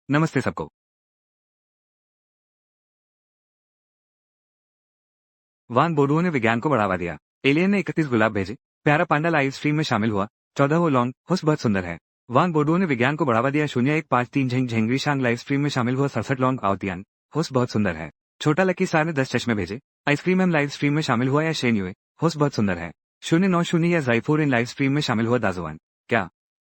नमस्ते सबको। वान बोडुओ ने विज्ञान को बढ़ावा दिया। एलियन ने 31 गुलाब भेजे। प्यारा पांडा लाइव स्ट्रीम में शामिल हुआ। 14 वो लॉन्ग होस्ट बहुत सुंदर है। वान बोडुओ ने विज्ञान को बढ़ावा दिया। 0153 झेंग झेंगरी शांग लाइव स्ट्रीम में शामिल हुआ। 67 लॉन्ग आवतियान होस्ट बहुत सुंदर है। छोटा लकी स्टार ने 10 चश्मे भेजे। आइसक्रीम एम लाइव स्ट्रीम में शामिल हुआ। या शेन्युए होस्ट बहुत सुंदर है। 090 या जाइफोर इन लाइव स्ट्रीम में शामिल हुआ। दाजोवान क्या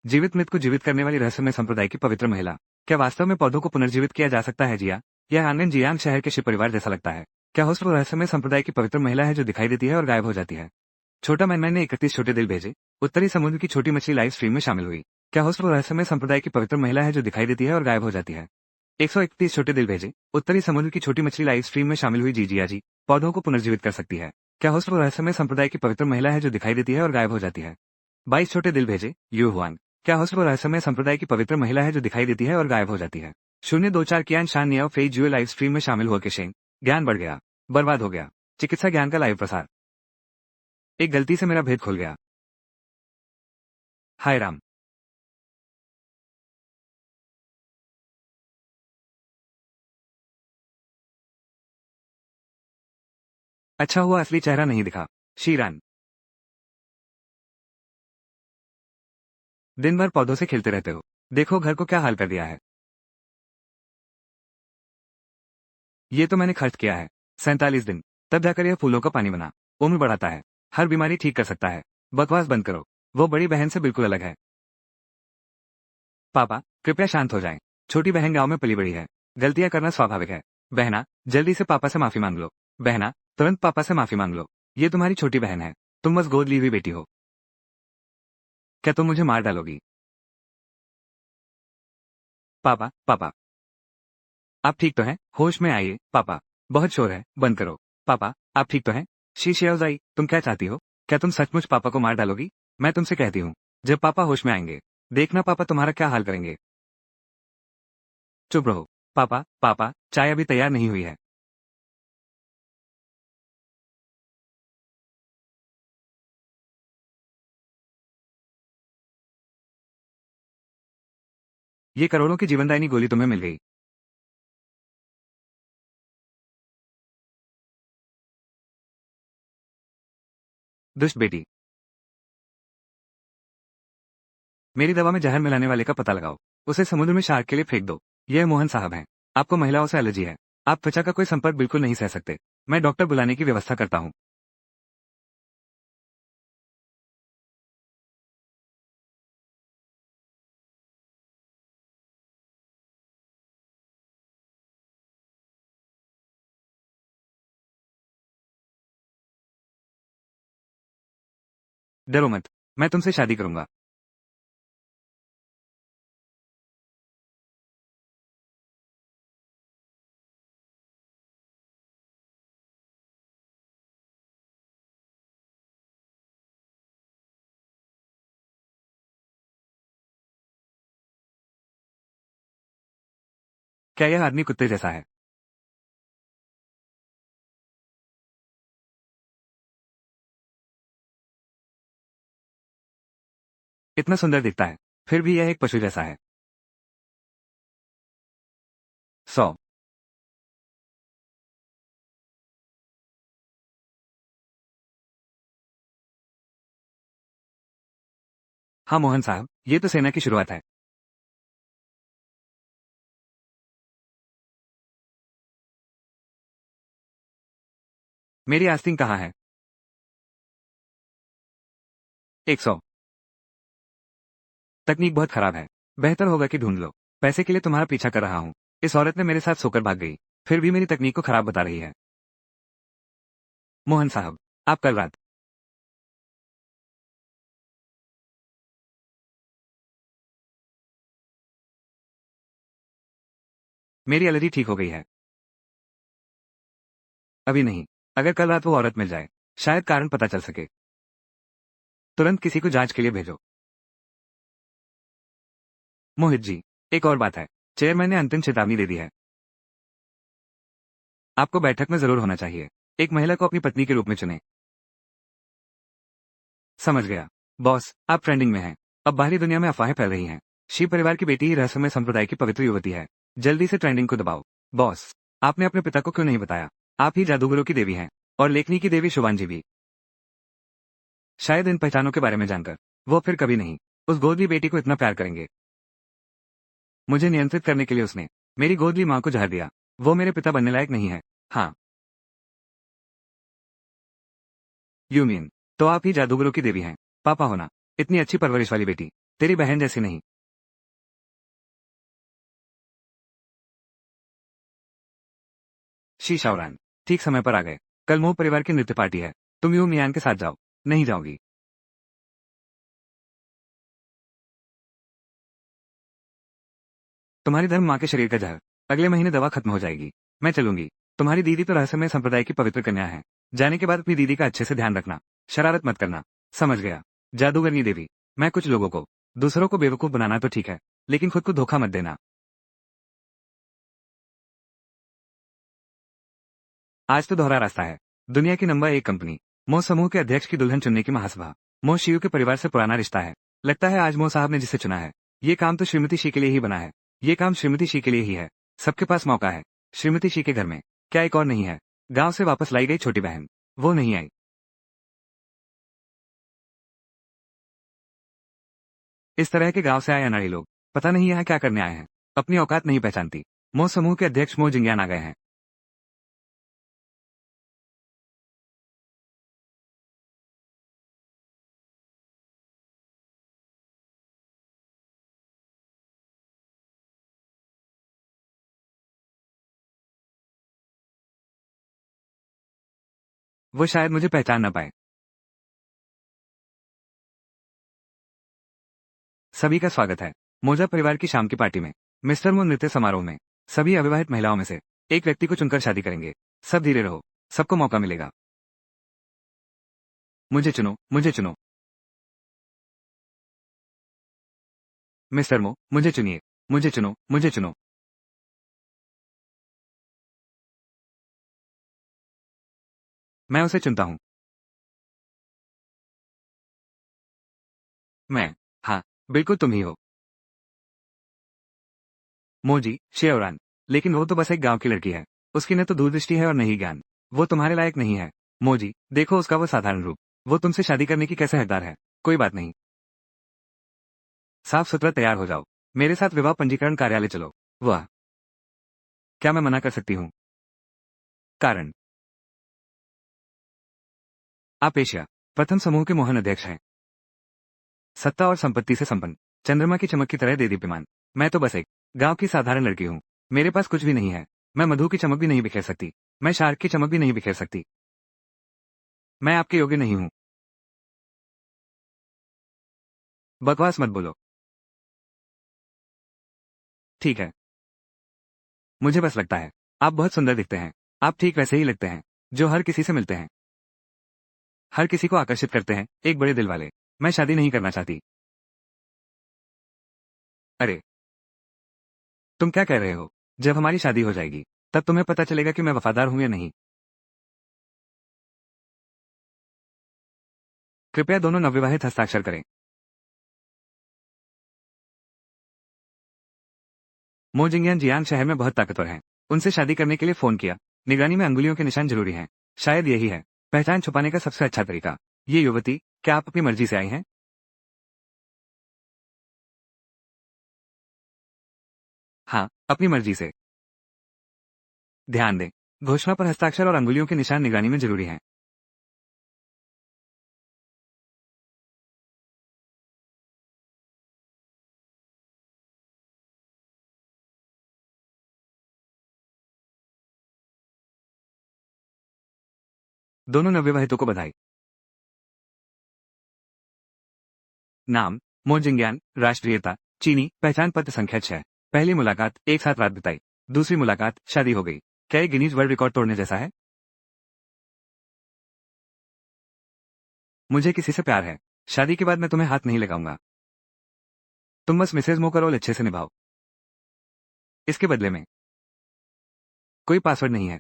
जीवित मृत को जीवित करने वाली रहस्यमय संप्रदाय की पवित्र महिला। क्या वास्तव में पौधों को पुनर्जीवित किया जा सकता है? जिया यह आनंद जियांग शहर के शिव परिवार जैसा लगता है। क्या होस्ट वो रहस्यमय संप्रदाय की पवित्र महिला है जो दिखाई देती है और गायब हो जाती है? छोटा मैनमैन ने 31 छोटे दिल भेजे। उत्तरी समुद्र की छोटी मछली लाइव स्ट्रीम में शामिल हुई। क्या होस्ट वो रहस्यमय संप्रदाय की पवित्र महिला है जो दिखाई देती है और गायब हो जाती है? 131 छोटे दिल भेजे। उत्तरी समुद्र की छोटी मछली लाइव स्ट्रीम में शामिल हुई। जी जिया जी पौधों को पुनर्जीवित कर सकती है। क्या होस्ट वो रहस्यमय संप्रदाय की पवित्र महिला है जो दिखाई देती है और गायब हो जाती है? 22 छोटे दिल भेजे। यू हुआन क्या होस्ट वो रहस्यमय संप्रदाय की पवित्र महिला है जो दिखाई देती है और गायब हो जाती है? 024 कियान शान निया फेई जुए लाइव स्ट्रीम में शामिल हुआ। केशेंग ज्ञान बढ़ गया, बर्बाद हो गया। चिकित्सा ज्ञान का लाइव प्रसार। एक गलती से मेरा भेद खुल गया। हाय राम। अच्छा हुआ असली चेहरा नहीं दिखा। शीरान दिन भर पौधों से खेलते रहते हो। देखो घर को क्या हाल कर दिया है। ये तो मैंने खर्च किया है। 47 दिन तब जाकर यह फूलों का पानी बना। उम्र बढ़ाता है। हर बीमारी ठीक कर सकता है। बकवास बंद करो। वो बड़ी बहन से बिल्कुल अलग है। पापा कृपया शांत हो जाएं। छोटी बहन गांव में पली बड़ी है। गलतियां करना स्वाभाविक है। बहना जल्दी से पापा से माफी मांग लो। बहना तुरंत पापा से माफी मांग लो। ये तुम्हारी छोटी बहन है। तुम बस गोद ली हुई बेटी हो। क्या तुम मुझे मार डालोगी? पापा पापा आप ठीक तो हैं? होश में आइए पापा। बहुत शोर है, बंद करो। पापा आप ठीक तो हैं? शीशियाओजाई तुम क्या चाहती हो? क्या तुम सचमुच पापा को मार डालोगी? मैं तुमसे कहती हूँ जब पापा होश में आएंगे देखना पापा तुम्हारा क्या हाल करेंगे। चुप रहो। पापा पापा चाय अभी तैयार नहीं हुई है। ये करोड़ों की जीवनदायिनी गोली तुम्हें मिल गई। दुष्ट बेटी मेरी दवा में जहर मिलाने वाले का पता लगाओ। उसे समुद्र में शार्क के लिए फेंक दो। यह मोहन साहब हैं। आपको महिलाओं से एलर्जी है। आप त्वचा का कोई संपर्क बिल्कुल नहीं सह सकते। मैं डॉक्टर बुलाने की व्यवस्था करता हूँ। डरो मत। मैं तुमसे शादी करूंगा। क्या यह आदमी कुत्ते जैसा है? इतना सुंदर दिखता है फिर भी यह एक पशु जैसा है। 100। हाँ मोहन साहब ये तो सेना की शुरुआत है। मेरी आस्तीन कहाँ है? 100। तकनीक बहुत खराब है। बेहतर होगा कि ढूंढ लो। पैसे के लिए तुम्हारा पीछा कर रहा हूँ। इस औरत ने मेरे साथ सोकर भाग गई। फिर भी मेरी तकनीक को खराब बता रही है। मोहन साहब आप कल रात मेरी एलर्जी ठीक हो गई है। अभी नहीं। अगर कल रात वो औरत मिल जाए शायद कारण पता चल सके। तुरंत किसी को जांच के लिए भेजो। मोहित जी एक और बात है। चेयरमैन ने अंतिम चेतावनी दे दी है। आपको बैठक में जरूर होना चाहिए। एक महिला को अपनी पत्नी के रूप में चुने। समझ गया। बॉस आप ट्रेंडिंग में हैं। अब बाहरी दुनिया में अफवाहें फैल रही हैं। शिव परिवार की बेटी ही रहस्यमय संप्रदाय की पवित्र युवती है। जल्दी से ट्रेंडिंग को दबाओ। बॉस, आपने अपने पिता को क्यों नहीं बताया? आप ही जादूगरों की देवी हैं और लेखनी की देवी शुभांजी भी। शायद इन पहचानों के बारे में जानकर वो फिर कभी नहीं उस गोदली बेटी को इतना प्यार करेंगे। मुझे नियंत्रित करने के लिए उसने मेरी गोदली माँ को जहर दिया। वो मेरे पिता बनने लायक नहीं है। हाँ, यू मीन, तो आप ही जादूगरों की देवी हैं। पापा होना, इतनी अच्छी परवरिश वाली बेटी, तेरी बहन जैसी नहीं। शीशावरान, ठीक समय पर आ गए। कल मोह परिवार की नृत्य पार्टी है। तुम यूं मियान के साथ जाओ। नहीं जाओगी? तुम्हारी धर्म माँ के शरीर का जहर। अगले महीने दवा खत्म हो जाएगी। मैं चलूंगी। तुम्हारी दीदी तो रहस्यमय संप्रदाय की पवित्र कन्या है। जाने के बाद अपनी दीदी का अच्छे से ध्यान रखना। शरारत मत करना। समझ गया। जादूगरनी देवी, मैं कुछ लोगों को दूसरों को बेवकूफ बनाना तो ठीक है, लेकिन खुद को धोखा मत देना। आज तो दोहरा रास्ता है। दुनिया की नंबर 1 कंपनी मोह समूह के अध्यक्ष की दुल्हन चुनने की महासभा। मोह शिव के परिवार से पुराना रिश्ता है। लगता है आज मोह साहब ने जिसे चुना है, ये काम तो श्रीमती शी के लिए ही बना है। ये काम श्रीमती शी के लिए ही है। सबके पास मौका है। श्रीमती शी के घर में क्या एक और नहीं है? गांव से वापस लाई गई छोटी बहन, वो नहीं आई। इस तरह के गांव से आए अनाड़ी लोग पता नहीं यहाँ क्या करने आए हैं। अपनी औकात नहीं पहचानती। मोह समूह के अध्यक्ष मोह जिंज्ञान आ गए हैं। वो शायद मुझे पहचान न पाए। सभी का स्वागत है मोजा परिवार की शाम की पार्टी में। मिस्टर मुन नृत्य समारोह में सभी अविवाहित महिलाओं में से एक व्यक्ति को चुनकर शादी करेंगे। सब धीरे रहो, सबको मौका मिलेगा। मुझे चुनो, मुझे चुनो। मिस्टर मो, मुझे चुनिए। मुझे चुनो, मुझे चुनो। मैं उसे चुनता हूँ। मैं। हाँ, बिल्कुल तुम ही हो। मोजी, शेवरान। लेकिन वो तो बस एक गांव की लड़की है। उसकी न तो दूरदृष्टि है और न ही ज्ञान। वो तुम्हारे लायक नहीं है। मोजी, देखो उसका वो साधारण रूप। वो तुमसे शादी करने की कैसे हकदार है? कोई बात नहीं। साफ सुथरा तैयार हो जाओ। मेरे साथ विवाह पंजीकरण कार्यालय चलो। वाह, क्या मैं मना कर सकती हूँ? कारण, आप एशिया प्रथम समूह के मोहन अध्यक्ष हैं। सत्ता और संपत्ति से संपन्न, चंद्रमा की चमक की तरह देदीप्यमान। मैं तो बस एक गांव की साधारण लड़की हूँ। मेरे पास कुछ भी नहीं है। मैं मधु की चमक भी नहीं बिखेर सकती। मैं शार्क की चमक भी नहीं बिखेर सकती। मैं आपके योग्य नहीं हूँ। बकवास मत बोलो। ठीक है, मुझे बस लगता है आप बहुत सुंदर दिखते हैं। आप ठीक वैसे ही लगते हैं जो हर किसी से मिलते हैं। हर किसी को आकर्षित करते हैं, एक बड़े दिल वाले। मैं शादी नहीं करना चाहती। अरे, तुम क्या कह रहे हो? जब हमारी शादी हो जाएगी तब तुम्हें पता चलेगा कि मैं वफादार हूं या नहीं। कृपया दोनों नवविवाहित हस्ताक्षर करें। मोजिंगियान जियांग शहर में बहुत ताकतवर हैं। उनसे शादी करने के लिए फोन किया। निगरानी में अंगुलियों के निशान जरूरी हैं। शायद यही है पहचान छुपाने का सबसे अच्छा तरीका। ये युवती, क्या आप अपनी मर्जी से आई हैं? हाँ, अपनी मर्जी से। ध्यान दें, घोषणा पर हस्ताक्षर और अंगुलियों के निशान निगरानी में जरूरी हैं। दोनों नवविवाहितों को बधाई। नाम, मोजिंग्यान। राष्ट्रीयता, चीनी। पहचान पत्र संख्या 6। पहली मुलाकात, एक साथ रात बिताई। दूसरी मुलाकात, शादी हो गई। क्या ये गिनीज वर्ल्ड रिकॉर्ड तोड़ने जैसा है? मुझे किसी से प्यार है। शादी के बाद मैं तुम्हें हाथ नहीं लगाऊंगा। तुम बस मिसेज मो का रोल अच्छे से निभाओ। इसके बदले में कोई पासवर्ड नहीं है।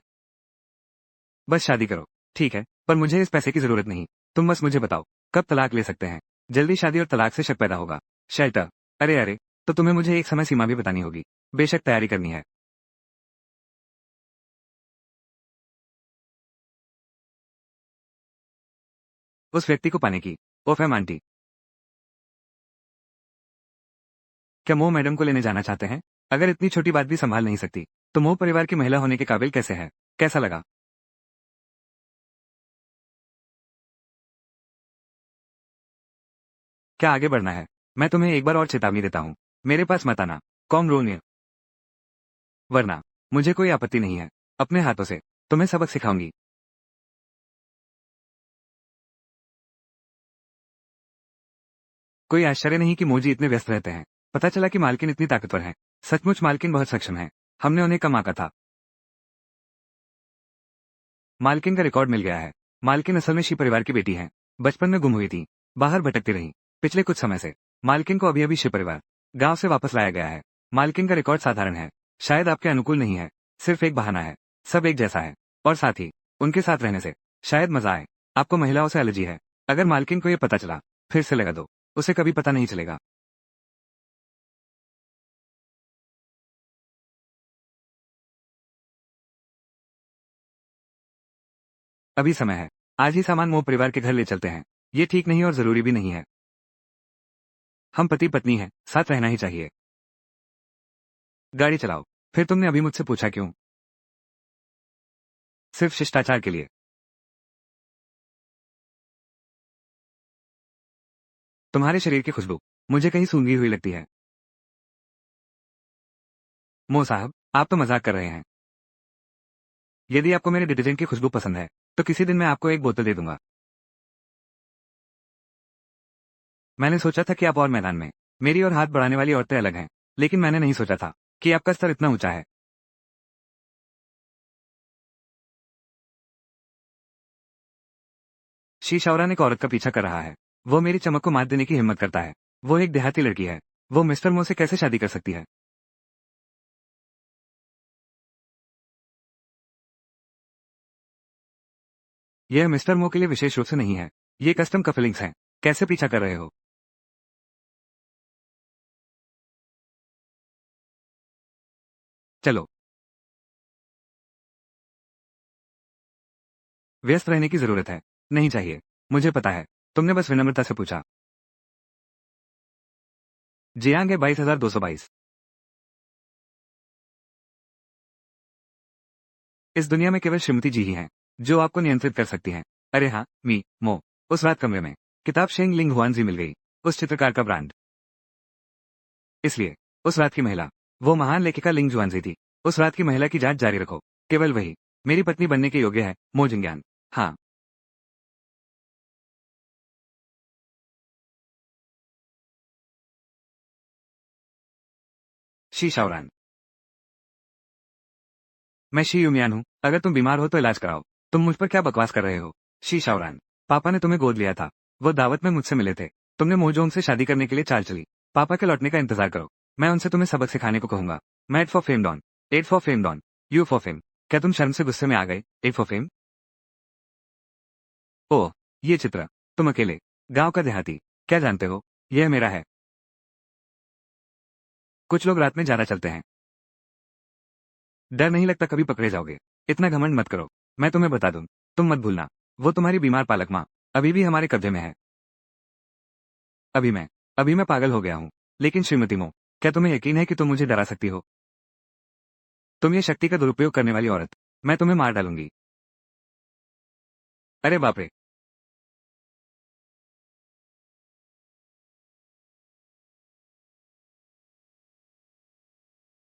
बस शादी करो। ठीक है, पर मुझे इस पैसे की जरूरत नहीं। तुम बस मुझे बताओ, कब तलाक ले सकते हैं? जल्दी शादी और तलाक से शक पैदा होगा। शेल्टर। अरे अरे, तो तुम्हें मुझे एक समय सीमा भी बतानी होगी। बेशक तैयारी करनी है। उस व्यक्ति को पाने की। ओफ एम आंटी, क्या मोह मैडम को लेने जाना चाहते हैं? अगर इतनी छोटी बात भी संभाल नहीं सकती, तो मोह परिवार की महिला होने के काबिल कैसे है? कैसा लगा? क्या आगे बढ़ना है? मैं तुम्हें एक बार और चेतावनी देता हूँ, मेरे पास मत आना। कॉम रोनिय, वरना मुझे कोई आपत्ति नहीं है, अपने हाथों से तुम्हें सबक सिखाऊंगी। कोई आश्चर्य नहीं कि मोजी इतने व्यस्त रहते हैं। पता चला कि मालकिन इतनी ताकतवर है। सचमुच मालकिन बहुत सक्षम है। हमने उन्हें कम आंका था। मालकिन का रिकॉर्ड मिल गया है। मालकिन असल में शी परिवार की बेटी है। बचपन में गुम हुई थी, बाहर भटकती रही। पिछले कुछ समय से मालकिन को अभी अभी शी परिवार गांव से वापस लाया गया है। मालकिन का रिकॉर्ड साधारण है, शायद आपके अनुकूल नहीं है। सिर्फ एक बहाना है। सब एक जैसा है, और साथ ही उनके साथ रहने से शायद मजा आए। आपको महिलाओं से एलर्जी है। अगर मालकिन को यह पता चला, फिर से लगा दो, उसे कभी पता नहीं चलेगा। अभी समय है। आज ही सामान मोह परिवार के घर ले चलते हैं। ये ठीक नहीं और जरूरी भी नहीं है। हम पति पत्नी हैं, साथ रहना ही चाहिए। गाड़ी चलाओ। फिर तुमने अभी मुझसे पूछा क्यों? सिर्फ शिष्टाचार के लिए। तुम्हारे शरीर की खुशबू मुझे कहीं सूंघी हुई लगती है। मोह साहब, आप तो मजाक कर रहे हैं। यदि आपको मेरे डिटर्जेंट की खुशबू पसंद है, तो किसी दिन मैं आपको एक बोतल दे दूंगा। मैंने सोचा था कि आप और मैदान में मेरी और हाथ बढ़ाने वाली औरतें अलग हैं, लेकिन मैंने नहीं सोचा था कि आपका स्तर इतना ऊंचा है। शीशावरान एक औरत का पीछा कर रहा है। वो मेरी चमक को मात देने की हिम्मत करता है। वो एक देहाती लड़की है। वो मिस्टर मो से कैसे शादी कर सकती है? यह मिस्टर मो के लिए विशेष रूप से नहीं है। ये कस्टम कपलिंग्स हैं। कैसे पीछा कर रहे हो? चलो। व्यस्त रहने की जरूरत है। नहीं चाहिए। मुझे पता है। तुमने बस विनम्रता से पूछा। जियांग है 22,222। इस दुनिया में केवल श्रीमती जी ही हैं जो आपको नियंत्रित कर सकती हैं। अरे हाँ, मी मो। उस रात कमरे में किताब शेंग लिंग हुआनजी मिल गई। उस चित्रकार का ब्रांड। इसलिए उस रात की महिला वो महान लेखिका लिंग जुआनजी थी। उस रात की महिला की जांच जारी रखो। केवल वही मेरी पत्नी बनने के योग्य है। मो जिंग्यान। हाँ। शी शाओरान। मैं शी युमियान हूँ। अगर तुम बीमार हो तो इलाज कराओ। तुम मुझ पर क्या बकवास कर रहे हो? शी शाओरान। पापा ने तुम्हें गोद लिया था। वो दावत में मुझसे मिले थे। तुमने मोजोंग से शादी करने के लिए चाल चली। पापा के लौटने का इंतजार करो। मैं उनसे तुम्हें सबक सिखाने को कहूंगा। मैट फॉर फेम डॉन। एट फॉर फेम डॉन। यू फॉर फेम। क्या तुम शर्म से गुस्से में आ गए? एट फॉर फेम। ओह, ये चित्र। तुम अकेले गांव का देहाती। क्या जानते हो? यह मेरा है। कुछ लोग रात में ज्यादा चलते हैं। डर नहीं लगता कभी पकड़े जाओगे? इतना घमंड मत करो। मैं तुम्हें बता दूं, तुम मत भूलना, वो तुम्हारी बीमार पालक माँ अभी भी हमारे कब्जे में है। अभी मैं अभी मैं पागल हो गया हूँ। लेकिन श्रीमती मो, क्या तुम्हें यकीन है कि तुम मुझे डरा सकती हो? तुम ये शक्ति का दुरुपयोग करने वाली औरत, मैं तुम्हें मार डालूंगी। अरे बाप रे।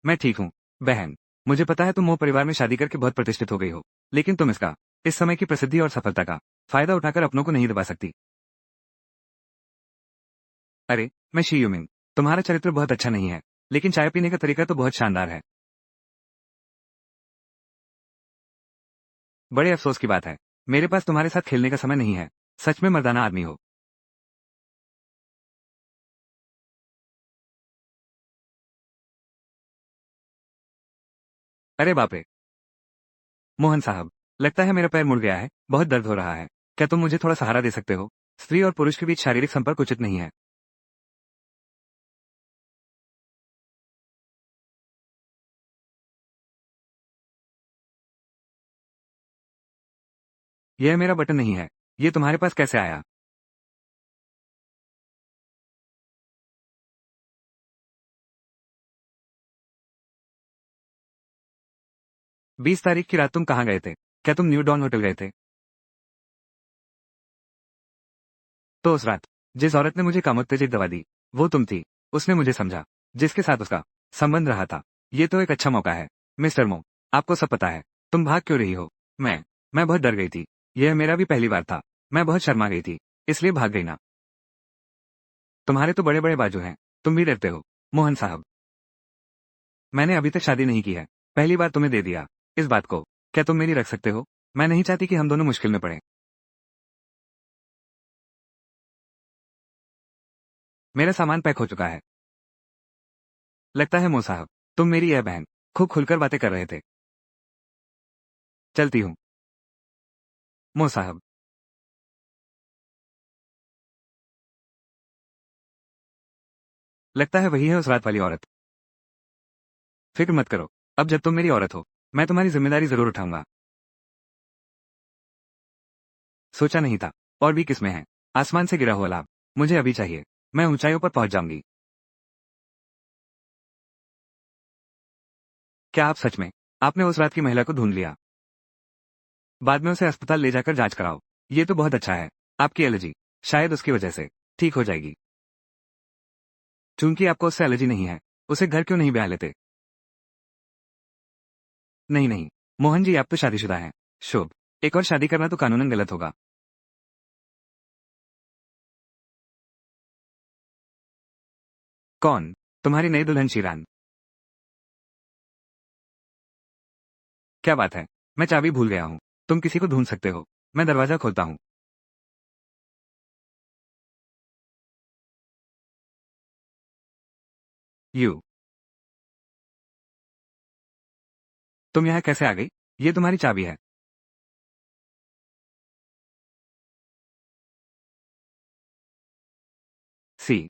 मैं ठीक हूँ, बहन। मुझे पता है तुम मोह परिवार में शादी करके बहुत प्रतिष्ठित हो गई हो, लेकिन तुम इसका इस समय की प्रसिद्धि और सफलता का फायदा उठाकर अपनों को नहीं दबा सकती। अरे, मैं शी यूमिन। तुम्हारा चरित्र बहुत अच्छा नहीं है, लेकिन चाय पीने का तरीका तो बहुत शानदार है। बड़े अफसोस की बात है, मेरे पास तुम्हारे साथ खेलने का समय नहीं है। सच में मर्दाना आदमी हो। अरे बाप रे। मोहन साहब, लगता है मेरा पैर मुड़ गया है। बहुत दर्द हो रहा है। क्या तुम मुझे थोड़ा सहारा दे सकते हो? स्त्री और पुरुष के बीच शारीरिक संपर्क उचित नहीं है। यह मेरा बटन नहीं है। ये तुम्हारे पास कैसे आया? 20 तारीख की रात तुम कहाँ गए थे? क्या तुम न्यू डॉन होटल गए थे? तो उस रात जिस औरत ने मुझे कामोत्तेजक दवा दी, वो तुम थी। उसने मुझे समझा, जिसके साथ उसका संबंध रहा था। ये तो एक अच्छा मौका है। मिस्टर मो, आपको सब पता है। तुम भाग क्यों रही हो? मैं बहुत डर गई थी। यह मेरा भी पहली बार था। मैं बहुत शर्मा गई थी, इसलिए भाग गई ना। तुम्हारे तो बड़े बड़े बाजू हैं। तुम भी डरते हो। मोहन साहब, मैंने अभी तक शादी नहीं की है। पहली बार तुम्हें दे दिया इस बात को। क्या तुम मेरी रख सकते हो? मैं नहीं चाहती कि हम दोनों मुश्किल में पड़े। मेरा सामान पैक हो चुका है। लगता है मो साहब, तुम मेरी यह बहन खूब खुलकर बातें कर रहे थे। चलती हूँ। मो साहब, लगता है वही है उस रात वाली औरत। फिक्र मत करो। अब जब तुम मेरी औरत हो, मैं तुम्हारी जिम्मेदारी जरूर उठाऊंगा। सोचा नहीं था। और भी किसमें है? आसमान से गिरा हुआ लाभ मुझे अभी चाहिए। मैं ऊंचाइयों पर पहुंच जाऊंगी। क्या आप सच में आपने उस रात की महिला को ढूंढ लिया? बाद में उसे अस्पताल ले जाकर जांच कराओ। ये तो बहुत अच्छा है। आपकी एलर्जी शायद उसकी वजह से ठीक हो जाएगी। चूंकि आपको उससे एलर्जी नहीं है, उसे घर क्यों नहीं ब्याह लेते? नहीं नहीं, मोहन जी, आप तो शादीशुदा हैं। शुभ। एक और शादी करना तो कानूनन गलत होगा। कौन? तुम्हारी नई दुल्हन शीरान? क्या बात है। मैं चाबी भूल गया हूँ। तुम किसी को ढूंढ सकते हो। मैं दरवाजा खोलता हूँ। यू, तुम यहाँ कैसे आ गई? ये तुम्हारी चाबी है। सी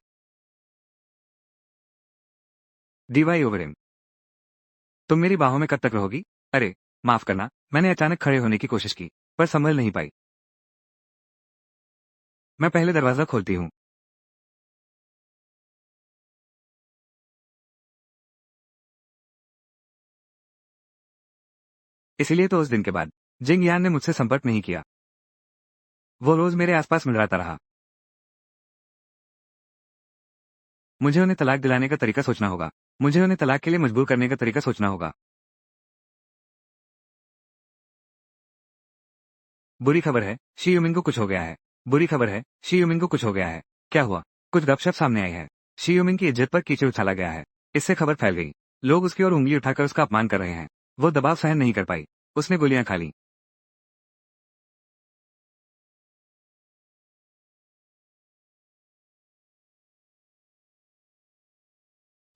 डीवाई ओवर एम। तुम मेरी बाहों में कब तक रहोगी? अरे, माफ करना, मैंने अचानक खड़े होने की कोशिश की, पर संभल नहीं पाई। मैं पहले दरवाजा खोलती हूँ। इसीलिए तो उस दिन के बाद जिंग यान ने मुझसे संपर्क नहीं किया। वो रोज मेरे आसपास मंडराता रहा। मुझे उन्हें तलाक दिलाने का तरीका सोचना होगा। मुझे उन्हें तलाक के लिए मजबूर करने का तरीका सोचना होगा। बुरी खबर है, शी युमिंग को कुछ हो गया है। बुरी खबर है, शी युमिंग को कुछ हो गया है। क्या हुआ? कुछ गपशप सामने आई है। शी युमिंग की इज्जत पर कीचड़ उछाला गया है। इससे खबर फैल गई। लोग उसकी ओर उंगली उठाकर उसका अपमान कर रहे हैं। वो दबाव सहन नहीं कर पाई। उसने गोलियां खा ली।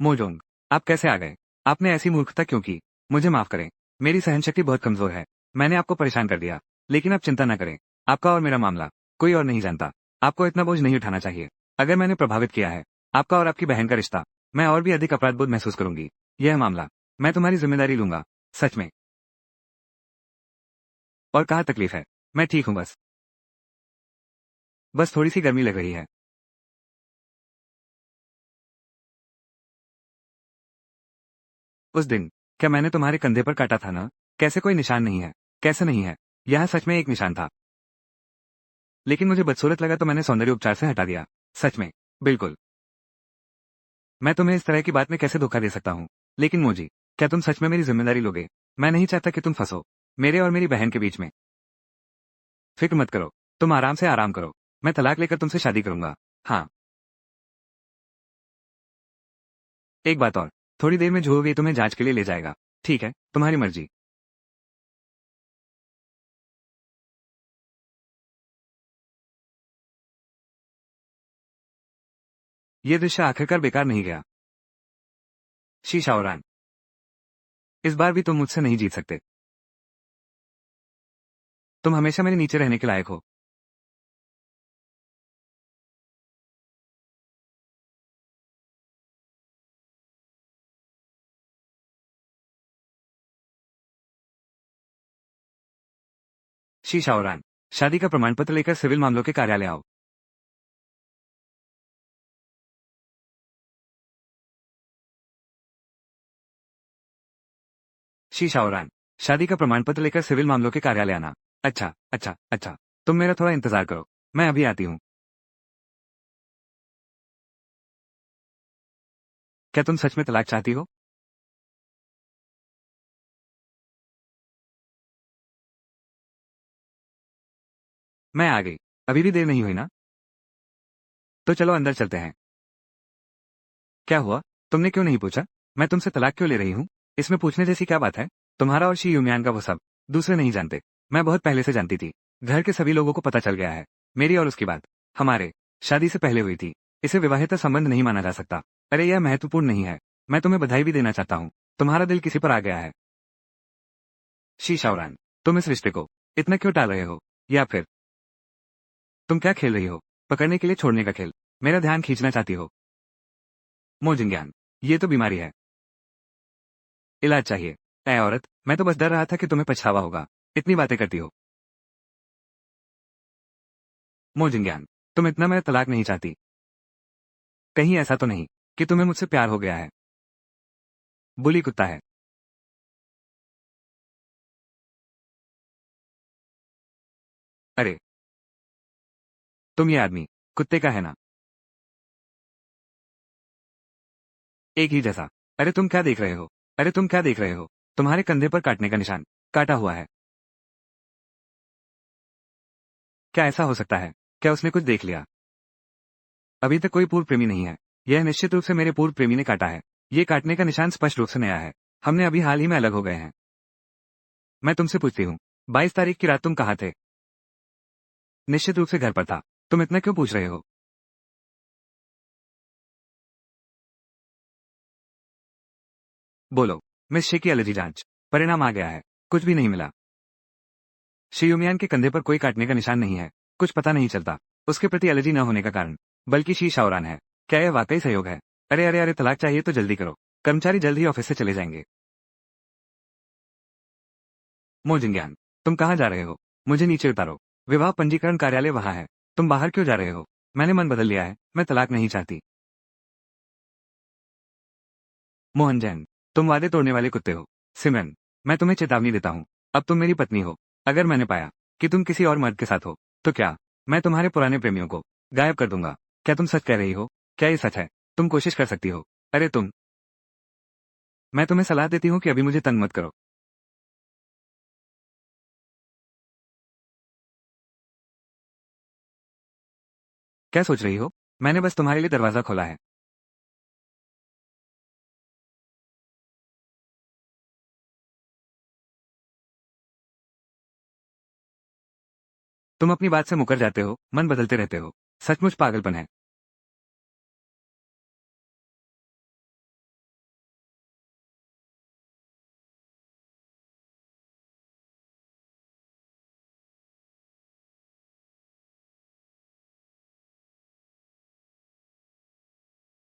मोजोंग, आप कैसे आ गए? आपने ऐसी मूर्खता क्यों की? मुझे माफ करें। मेरी सहनशक्ति बहुत कमजोर है। मैंने आपको परेशान कर दिया। लेकिन आप चिंता न करें। आपका और मेरा मामला कोई और नहीं जानता। आपको इतना बोझ नहीं उठाना चाहिए। अगर मैंने प्रभावित किया है आपका और आपकी बहन का रिश्ता, मैं और भी अधिक अपराध बोध महसूस करूंगी। यह मामला मैं तुम्हारी जिम्मेदारी लूंगा। सच में। और कहाँ तकलीफ है? मैं ठीक हूँ बस थोड़ी सी गर्मी लग रही है। उस दिन क्या मैंने तुम्हारे कंधे पर काटा था ना? कैसे कोई निशान नहीं है? कैसे नहीं है? यह सच में एक निशान था। लेकिन मुझे बदसूरत लगा तो मैंने सौंदर्य उपचार से हटा दिया। सच में। बिल्कुल। मैं तुम्हें इस तरह की बात में कैसे धोखा दे सकता हूँ? लेकिन मोजी, क्या तुम सच में मेरी जिम्मेदारी लोगे? मैं नहीं चाहता कि तुम फंसो मेरे और मेरी बहन के बीच में। फिक्र मत करो। तुम आराम से आराम करो। मैं तलाक लेकर तुमसे शादी करूंगा। हाँ। एक बात और। थोड़ी देर में जो होगी तुम्हें जांच के लिए ले जाएगा। ठीक है, तुम्हारी मर्जी। ये दृश्य आखिरकार बेकार नहीं गया। शीशा और इस बार भी तुम मुझसे नहीं जीत सकते। तुम हमेशा मेरे नीचे रहने के लायक हो। शीशा और शादी का प्रमाण पत्र लेकर सिविल मामलों के कार्यालय आओ। शी शाओरान, शादी का प्रमाण पत्र लेकर सिविल मामलों के कार्यालय आना। अच्छा अच्छा अच्छा, तुम मेरा थोड़ा इंतजार करो, मैं अभी आती हूँ। क्या तुम सच में तलाक चाहती हो? मैं आ गई। अभी भी देर नहीं हुई ना? तो चलो अंदर चलते हैं। क्या हुआ? तुमने क्यों नहीं पूछा? मैं तुमसे तलाक क्यों ले रही हूँ? इसमें पूछने जैसी क्या बात है? तुम्हारा और शी यूमियान का वो सब दूसरे नहीं जानते। मैं बहुत पहले से जानती थी। घर के सभी लोगों को पता चल गया है। मेरी और उसकी बात हमारे शादी से पहले हुई थी। इसे विवाहिता संबंध नहीं माना जा सकता। अरे यह महत्वपूर्ण नहीं है। मैं तुम्हें बधाई भी देना चाहता हूँ। तुम्हारा दिल किसी पर आ गया है। शी शाओरान, तुम इस रिश्ते को इतना क्यों टाल रहे हो? या फिर तुम क्या खेल रही हो? पकड़ने के लिए छोड़ने का खेल? मेरा ध्यान खींचना चाहती हो? मोजिंग्यान, ये तो बीमारी है। इलाज चाहिए। ऐ औरत, मैं तो बस डर रहा था कि तुम्हें पछतावा होगा। इतनी बातें करती हो। मोजिंग्यान, तुम इतना मैं तलाक नहीं चाहती। कहीं ऐसा तो नहीं कि तुम्हें मुझसे प्यार हो गया है? बुली कुत्ता है। अरे, तुम ये आदमी कुत्ते का है ना? एक ही जैसा। अरे तुम क्या देख रहे हो? अरे तुम क्या देख रहे हो? तुम्हारे कंधे पर काटने का निशान काटा हुआ है। क्या ऐसा हो सकता है? क्या उसने कुछ देख लिया? अभी तक कोई पूर्व प्रेमी नहीं है। यह निश्चित रूप से मेरे पूर्व प्रेमी ने काटा है। ये काटने का निशान स्पष्ट रूप से नया है। हमने अभी हाल ही में अलग हो गए हैं। मैं तुमसे पूछती हूँ, 22 तारीख की रात तुम कहाँ थे? निश्चित रूप से घर पर था। तुम इतना क्यों पूछ रहे हो? बोलो। मिस शे की एलर्जी जांच परिणाम आ गया है। कुछ भी नहीं मिला। शियुमियान के कंधे पर कोई काटने का निशान नहीं है। कुछ पता नहीं चलता उसके प्रति एलर्जी न होने का कारण, बल्कि शी शाओरान है। क्या यह वाकई सहयोग है? अरे अरे अरे, तलाक चाहिए तो जल्दी करो। कर्मचारी जल्द ही ऑफिस से चले जाएंगे। मोजिंग्यान, तुम कहाँ जा रहे हो? मुझे नीचे उतारो। विवाह पंजीकरण कार्यालय वहाँ है। तुम बाहर क्यों जा रहे हो? मैंने मन बदल लिया है। मैं तलाक नहीं चाहती। मोहन जैन, तुम वादे तोड़ने वाले कुत्ते हो। सिमरन, मैं तुम्हें चेतावनी देता हूँ। अब तुम मेरी पत्नी हो। अगर मैंने पाया कि तुम किसी और मर्द के साथ हो, तो क्या मैं तुम्हारे पुराने प्रेमियों को गायब कर दूंगा? क्या तुम सच कह रही हो? क्या ये सच है? तुम कोशिश कर सकती हो। अरे तुम, मैं तुम्हें सलाह देती हूँ कि अभी मुझे तंग मत करो। क्या सोच रही हो? मैंने बस तुम्हारे लिए दरवाजा खोला है। तुम अपनी बात से मुकर जाते हो, मन बदलते रहते हो। सचमुच पागलपन है।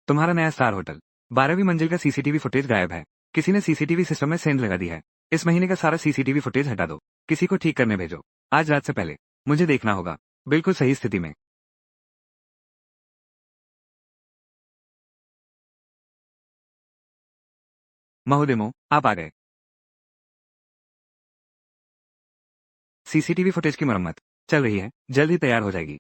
तुम्हारा नया स्टार होटल 12वीं मंजिल का सीसीटीवी फुटेज गायब है। किसी ने सीसीटीवी सिस्टम में सेंध लगा दी है। इस महीने का सारा सीसीटीवी फुटेज हटा दो। किसी को ठीक करने भेजो। आज रात से पहले मुझे देखना होगा। बिल्कुल सही स्थिति में। महोदयमो, आप आ गए। सीसीटीवी फुटेज की मरम्मत चल रही है, जल्द ही तैयार हो जाएगी।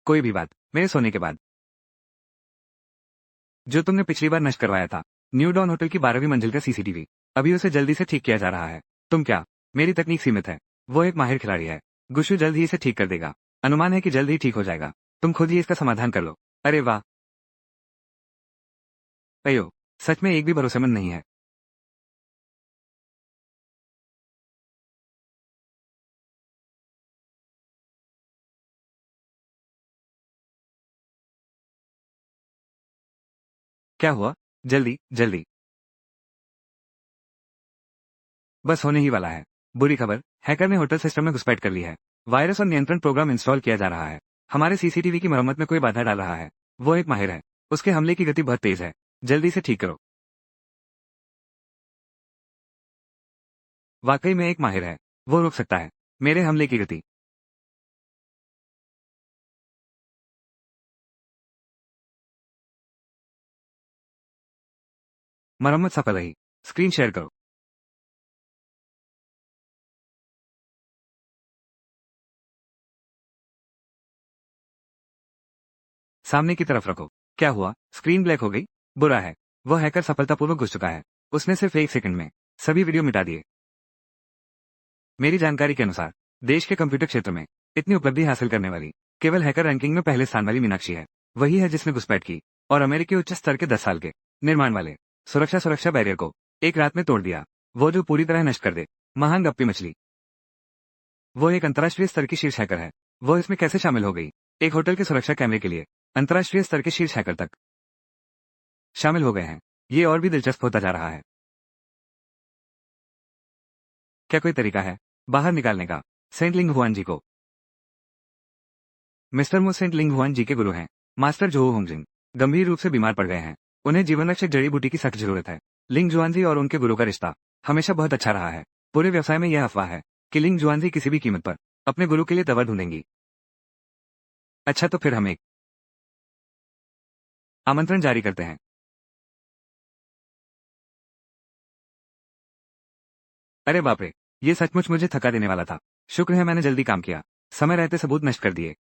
कोई भी बात मेरे सोने के बाद। जो तुमने पिछली बार नष्ट करवाया था, न्यू डॉन होटल की 12वीं मंजिल का सीसीटीवी, अभी उसे जल्दी से ठीक किया जा रहा है। तुम क्या? मेरी तकनीक सीमित है। वो एक माहिर खिलाड़ी है। गुशु जल्द ही इसे ठीक कर देगा। अनुमान है कि जल्द ही ठीक हो जाएगा। तुम खुद ही इसका समाधान कर लो। अरे वाह। अयो, सच में एक भी भरोसेमंद नहीं है। क्या हुआ? जल्दी जल्दी। बस होने ही वाला है। बुरी खबर, हैकर ने होटल सिस्टम में घुसपैठ कर ली है। वायरस और नियंत्रण प्रोग्राम इंस्टॉल किया जा रहा है। हमारे सीसीटीवी की मरम्मत में कोई बाधा डाल रहा है। वो एक माहिर है। उसके हमले की गति बहुत तेज है। जल्दी से ठीक करो। वाकई में एक माहिर है। वो रोक सकता है मेरे हमले की गति। मरम्मत सफल रही। स्क्रीन शेयर करो। सामने की तरफ रखो। क्या हुआ? स्क्रीन ब्लैक हो गई? बुरा है। वह हैकर सफलतापूर्वक घुस चुका है। उसने सिर्फ 1 सेकंड में सभी वीडियो मिटा दिए। मेरी जानकारी के अनुसार देश के कंप्यूटर क्षेत्र में इतनी उपलब्धि हासिल करने वाली केवल हैकर रैंकिंग में पहले स्थान वाली मीनाक्षी है। वही है जिसने घुसपैठ की और अमेरिकी उच्च स्तर के 10 साल के निर्माण वाले सुरक्षा बैरियर को एक रात में तोड़ दिया। वो जो पूरी तरह नष्ट कर दे। महान गप्पी मछली। वो एक अंतर्राष्ट्रीय स्तर की शीर्ष हैकर है। वो इसमें कैसे शामिल हो गई? एक होटल के सुरक्षा कैमरे के लिए अंतर्राष्ट्रीय स्तर के शीर्ष हैकर तक शामिल हो गए हैं। ये और भी दिलचस्प होता जा रहा है। क्या कोई तरीका है बाहर निकालने का? सेंट लिंग हुआन जी को। मिस्टर मो सेंट लिंग हुआन जी के गुरु हैं मास्टर जोहो होंगजिन। गंभीर रूप से बीमार पड़ गए हैं। उन्हें जीवन रक्षक जड़ी बूटी की सख्त जरूरत है। लिंग जुआनजी और उनके गुरु का रिश्ता हमेशा बहुत अच्छा रहा है। पूरे व्यवसाय में यह अफवाह है कि लिंग जुआनजी किसी भी कीमत पर अपने गुरु के लिए दवा ढूंढेंगी। अच्छा, तो फिर हम एक आमंत्रण जारी करते हैं। अरे बाप रे, ये सचमुच मुझे थका देने वाला था। शुक्र है मैंने जल्दी काम किया। समय रहते सबूत नष्ट कर दिए।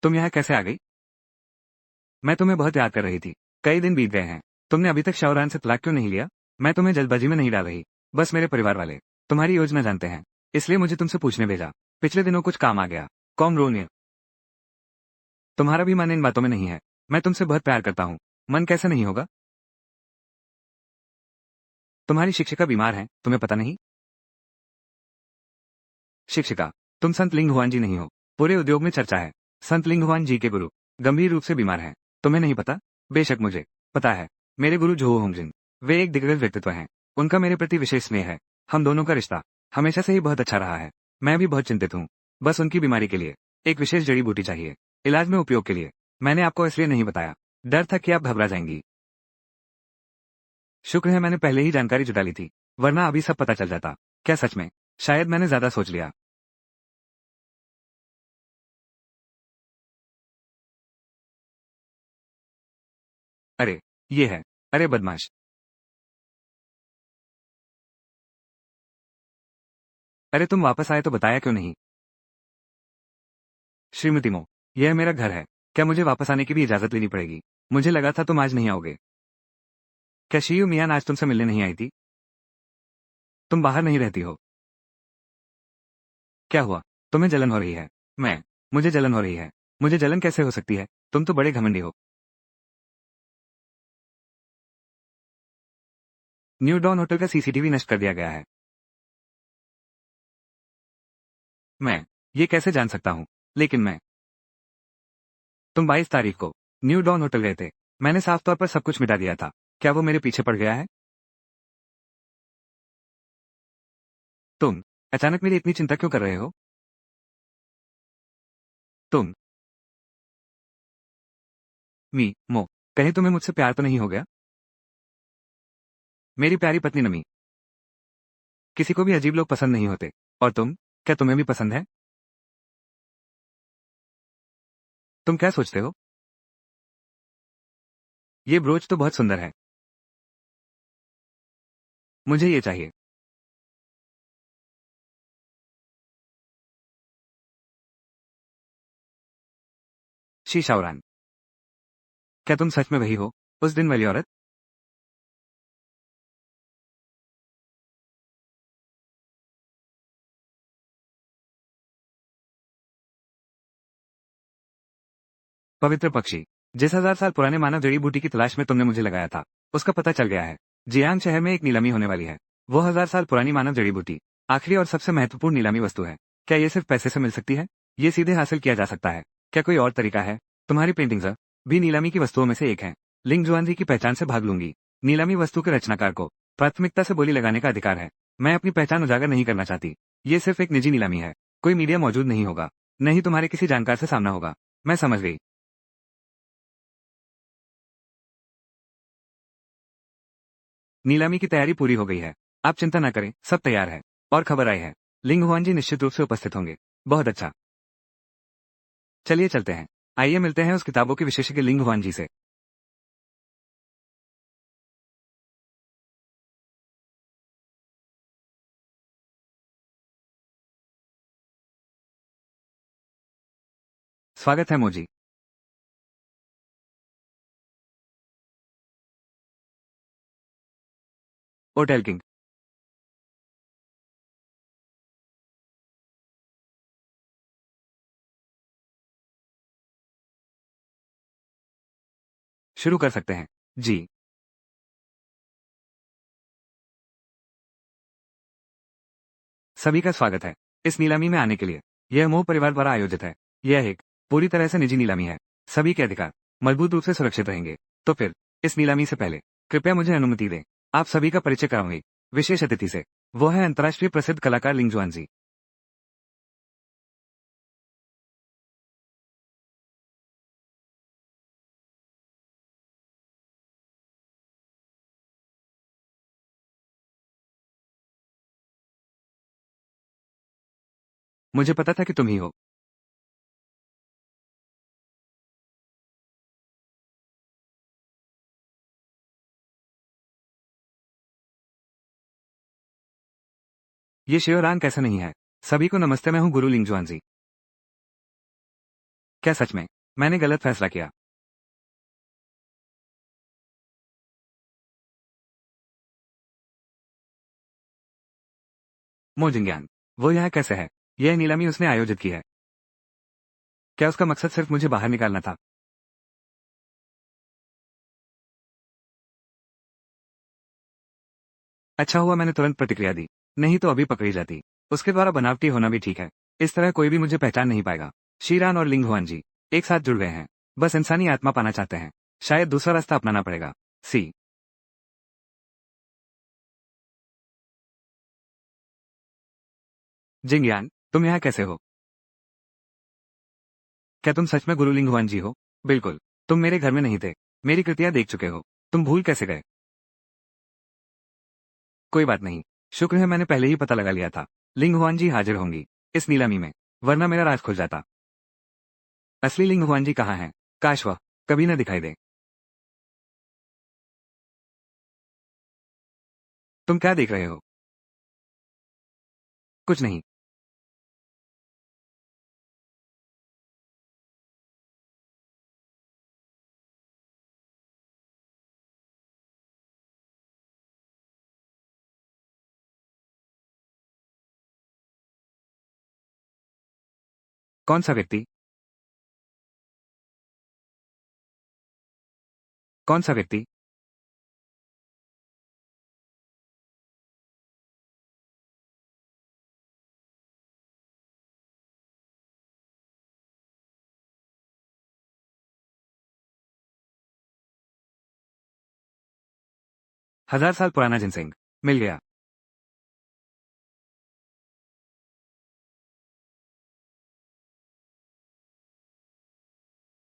तुम यहाँ कैसे आ गई? मैं तुम्हें बहुत याद कर रही थी। कई दिन बीत गए हैं। तुमने अभी तक शाहरुख से तलाक क्यों नहीं लिया? मैं तुम्हें जल्दबाजी में नहीं डाल रही। बस मेरे परिवार वाले तुम्हारी योजना जानते हैं, इसलिए मुझे तुमसे पूछने भेजा। पिछले दिनों कुछ काम आ गया। कॉम रोनियर, तुम्हारा भी मन इन बातों में नहीं है। मैं तुमसे बहुत प्यार करता हूँ। मन कैसे नहीं होगा? तुम्हारी शिक्षिका बीमार है, तुम्हें पता नहीं? शिक्षिका, तुम संत लिंग हुआन जी नहीं हो। पूरे उद्योग में चर्चा है। संत लिंग हुआन जी के गुरु गंभीर रूप से बीमार हैं। तुम्हें नहीं पता? बेशक मुझे पता है। मेरे गुरु जोहो होंगजिन, वे एक दिग्गज व्यक्तित्व हैं। उनका मेरे प्रति विशेष स्नेह है। हम दोनों का रिश्ता हमेशा से ही बहुत अच्छा रहा है। मैं भी बहुत चिंतित हूँ। बस उनकी बीमारी के लिए एक विशेष जड़ी बूटी चाहिए, इलाज में उपयोग के लिए। मैंने आपको इसलिए नहीं बताया, डर था कि आप घबरा जाएंगी। शुक्र है मैंने पहले ही जानकारी जुटा ली थी, वरना अभी सब पता चल जाता। क्या सच में? शायद मैंने ज्यादा सोच लिया। अरे, ये है। अरे बदमाश। अरे तुम वापस आए तो बताया क्यों नहीं? श्रीमती मो, यह मेरा घर है। क्या मुझे वापस आने की भी इजाजत लेनी पड़ेगी? मुझे लगा था तुम आज नहीं आओगे। क्या शियू मियान आज तुमसे मिलने नहीं आई थी? तुम बाहर नहीं रहती हो? क्या हुआ? तुम्हें जलन हो रही है? मैं मुझे जलन हो रही है। मुझे जलन कैसे हो सकती है? तुम तो बड़े घमंडी हो। न्यू डॉन होटल का सीसीटीवी नष्ट कर दिया गया है। मैं ये कैसे जान सकता हूँ? लेकिन मैं तुम 22 तारीख को न्यू डॉन होटल गए थे। मैंने साफ तौर पर सब कुछ मिटा दिया था। क्या वो मेरे पीछे पड़ गया है? तुम अचानक मेरी इतनी चिंता क्यों कर रहे हो? तुम मो, कहीं तुम्हें मुझसे प्यार तो नहीं हो गया? मेरी प्यारी पत्नी नमी, किसी को भी अजीब लोग पसंद नहीं होते। और तुम, क्या तुम्हें भी पसंद है? तुम क्या सोचते हो? ये ब्रोच तो बहुत सुंदर है। मुझे ये चाहिए। शीशावरान, क्या तुम सच में वही हो? उस दिन वाली औरत? पवित्र पक्षी, जिस 1000 साल पुराने मानव जड़ी बूटी की तलाश में तुमने मुझे लगाया था, उसका पता चल गया है। जियांग शहर में एक नीलामी होने वाली है। वो 1000 साल पुरानी मानव जड़ी बूटी आखिरी और सबसे महत्वपूर्ण नीलामी वस्तु है। क्या ये सिर्फ पैसे से मिल सकती है? ये सीधे हासिल किया जा सकता है। क्या कोई और तरीका है? तुम्हारी पेंटिंग्स भी नीलामी की वस्तुओं में से एक है। लिंग जुआनजी की पहचान से भाग लूंगी। नीलामी वस्तु के रचनाकार को प्राथमिकता से बोली लगाने का अधिकार है। मैं अपनी पहचान उजागर नहीं करना चाहती। ये सिर्फ एक निजी नीलामी है। कोई मीडिया मौजूद नहीं होगा। नहीं तुम्हारे किसी जानकार से सामना होगा। मैं समझ गई। नीलामी की तैयारी पूरी हो गई है। आप चिंता न करें, सब तैयार है। और खबर आई है। लिंग हुआन जी निश्चित रूप से उपस्थित होंगे। बहुत अच्छा। चलिए चलते हैं। आइए मिलते हैं उस किताबों के विशेषज्ञ लिंग हुआन जी से। स्वागत है मोजी। Hotel king. शुरू कर सकते हैं। जी। सभी का स्वागत है इस नीलामी में आने के लिए। यह मोह परिवार द्वारा आयोजित है। यह एक पूरी तरह से निजी नीलामी है। सभी के अधिकार मजबूत रूप से सुरक्षित रहेंगे। तो फिर इस नीलामी से पहले कृपया मुझे अनुमति दें। आप सभी का परिचय कराऊंगी विशेष अतिथि से। वो है अंतर्राष्ट्रीय प्रसिद्ध कलाकार लिंग जुआन जी। मुझे पता था कि तुम ही हो। ये शिवरांग कैसा नहीं है। सभी को नमस्ते, मैं हूँ गुरु लिंग जुआन जी। क्या सच में मैंने गलत फैसला किया? मोजिंग्यान, वो यहाँ कैसे है? यह नीलामी उसने आयोजित की है। क्या उसका मकसद सिर्फ मुझे बाहर निकालना था? अच्छा हुआ मैंने तुरंत प्रतिक्रिया दी। नहीं तो अभी पकड़ी जाती। उसके द्वारा बनावटी होना भी ठीक है। इस तरह कोई भी मुझे पहचान नहीं पाएगा। शीरान और लिंग हुआन जी एक साथ जुड़ गए हैं। बस इंसानी आत्मा पाना चाहते हैं। शायद दूसरा रास्ता अपनाना पड़ेगा। सी। जिंगयान, तुम यहाँ कैसे हो? क्या तुम सच में गुरु लिंग हुआन जी हो? बिल्कुल। तुम मेरे घर में नहीं थे। मेरी कृतियां देख चुके हो। तुम भूल कैसे गए? कोई बात नहीं। शुक्र है मैंने पहले ही पता लगा लिया था। लिंग हुआन जी हाजिर होंगी इस नीलामी में। वरना मेरा राज खुल जाता। असली लिंग हुआन जी कहाँ हैं? काश वह कभी न दिखाई दे। तुम क्या देख रहे हो? कुछ नहीं। कौन सा व्यक्ति? कौन सा व्यक्ति? 1000 साल पुराना जिनसिंग मिल गया।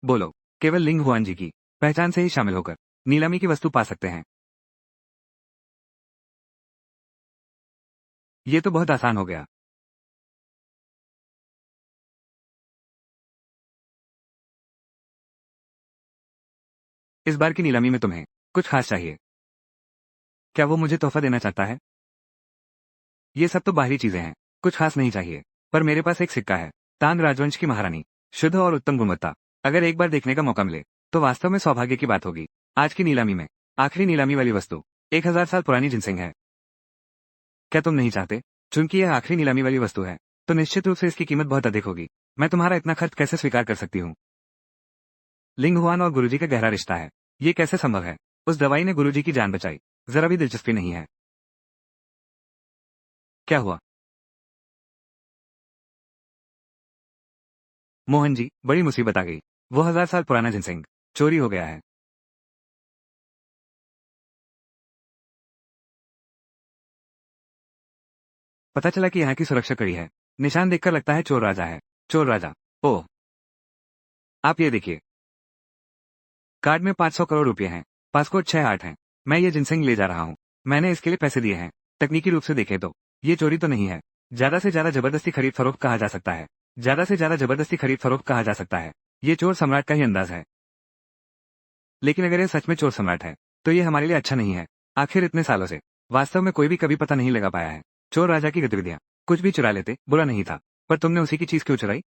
बोलो। केवल लिंग हुआन जी की पहचान से ही शामिल होकर नीलामी की वस्तु पा सकते हैं। ये तो बहुत आसान हो गया। इस बार की नीलामी में तुम्हें कुछ खास चाहिए। क्या वो मुझे तोहफा देना चाहता है? ये सब तो बाहरी चीजें हैं। कुछ खास नहीं चाहिए। पर मेरे पास एक सिक्का है। तान राजवंश की महारानी। शुद्ध और उत्तम गुणवत्ता। अगर एक बार देखने का मौका मिले तो वास्तव में सौभाग्य की बात होगी। आज की नीलामी में आखिरी नीलामी वाली वस्तु 1000 साल पुरानी जिनसिंग है। क्या तुम नहीं चाहते? चूंकि यह आखिरी नीलामी वाली वस्तु है तो निश्चित रूप से इसकी कीमत बहुत अधिक होगी। मैं तुम्हारा इतना खर्च कैसे स्वीकार कर सकती हूँ? लिंग हुआन और गुरुजी का गहरा रिश्ता है। ये कैसे संभव है? उस दवाई ने गुरुजी की जान बचाई। जरा भी दिलचस्पी नहीं है। क्या हुआ? मोहन जी, बड़ी मुसीबत आ गई। वो 1000 साल पुराना जिनसिंग चोरी हो गया है। पता चला कि यहाँ की सुरक्षा कड़ी है। निशान देखकर लगता है चोर राजा है। चोर राजा। ओह, आप ये देखिए, कार्ड में 500 करोड़ रुपए हैं। पासकोड 68 है। मैं ये जिनसेंग ले जा रहा हूँ। मैंने इसके लिए पैसे दिए हैं। तकनीकी रूप से देखें तो ये चोरी तो नहीं है। ज्यादा से ज्यादा जबरदस्ती खरीद फरोख्त कहा जा सकता है। ज्यादा से ज्यादा जबरदस्ती खरीद फरोख्त कहा जा सकता है। ये चोर सम्राट का ही अंदाज है। लेकिन अगर ये सच में चोर सम्राट है तो ये हमारे लिए अच्छा नहीं है। आखिर इतने सालों से वास्तव में कोई भी कभी पता नहीं लगा पाया है। चोर राजा की गतिविधियां कुछ भी चुरा लेते बुरा नहीं था, पर तुमने उसी की चीज क्यों चुराई?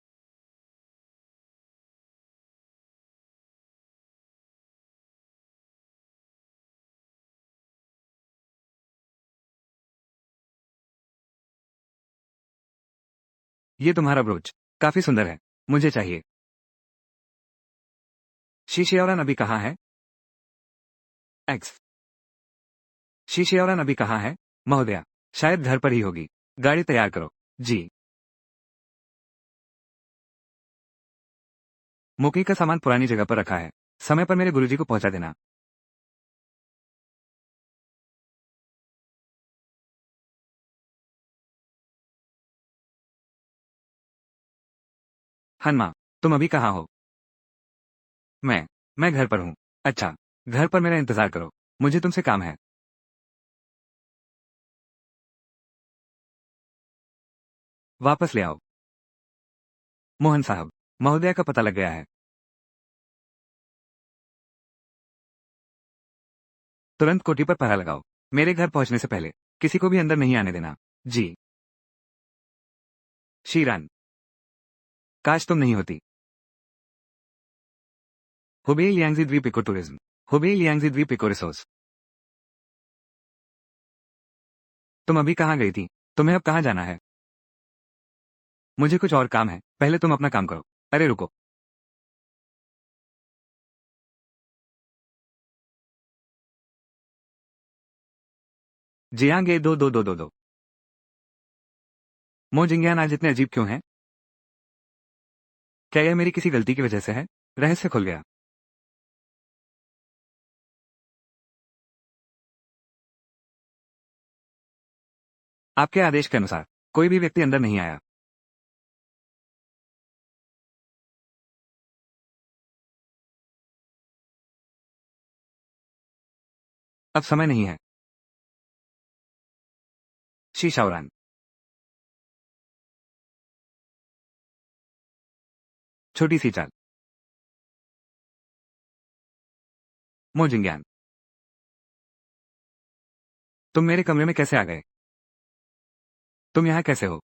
ये तुम्हारा ब्रोच काफी सुंदर है। मुझे चाहिए। शीशियावरन अभी कहाँ है? एक्स। शीशियावरन अभी कहाँ है? महोदया, शायद घर पर ही होगी। गाड़ी तैयार करो। जी। मुकी का सामान पुरानी जगह पर रखा है। समय पर मेरे गुरुजी को पहुंचा देना। हनमा, तुम अभी कहाँ हो? मैं मैं घर पर हूँ। अच्छा, घर पर मेरा इंतजार करो। मुझे तुमसे काम है। वापस ले आओ। मोहन साहब, महोदया का पता लग गया है। तुरंत कोठी पर पहरा लगाओ। मेरे घर पहुंचने से पहले किसी को भी अंदर नहीं आने देना। जी। शीरान, काश तुम नहीं होती। हुबेई लियांगजी द्वीप इको टूरिज्म। हुबेई लियांगजी द्वीप इको रिसोर्स। तुम अभी कहाँ गई थी? तुम्हें अब कहाँ जाना है? मुझे कुछ और काम है, पहले तुम अपना काम करो। अरे रुको। जियांग ए दो दो दो दो दो। मो जिंगयान आज इतने अजीब क्यों हैं? क्या यह मेरी किसी गलती की वजह से है? रहस्य खुल गया। आपके आदेश के अनुसार कोई भी व्यक्ति अंदर नहीं आया। अब समय नहीं है। शीशावरान। छोटी सी चाल। मो जिंगयान, तुम मेरे कमरे में कैसे आ गए? तुम यहाँ कैसे हो?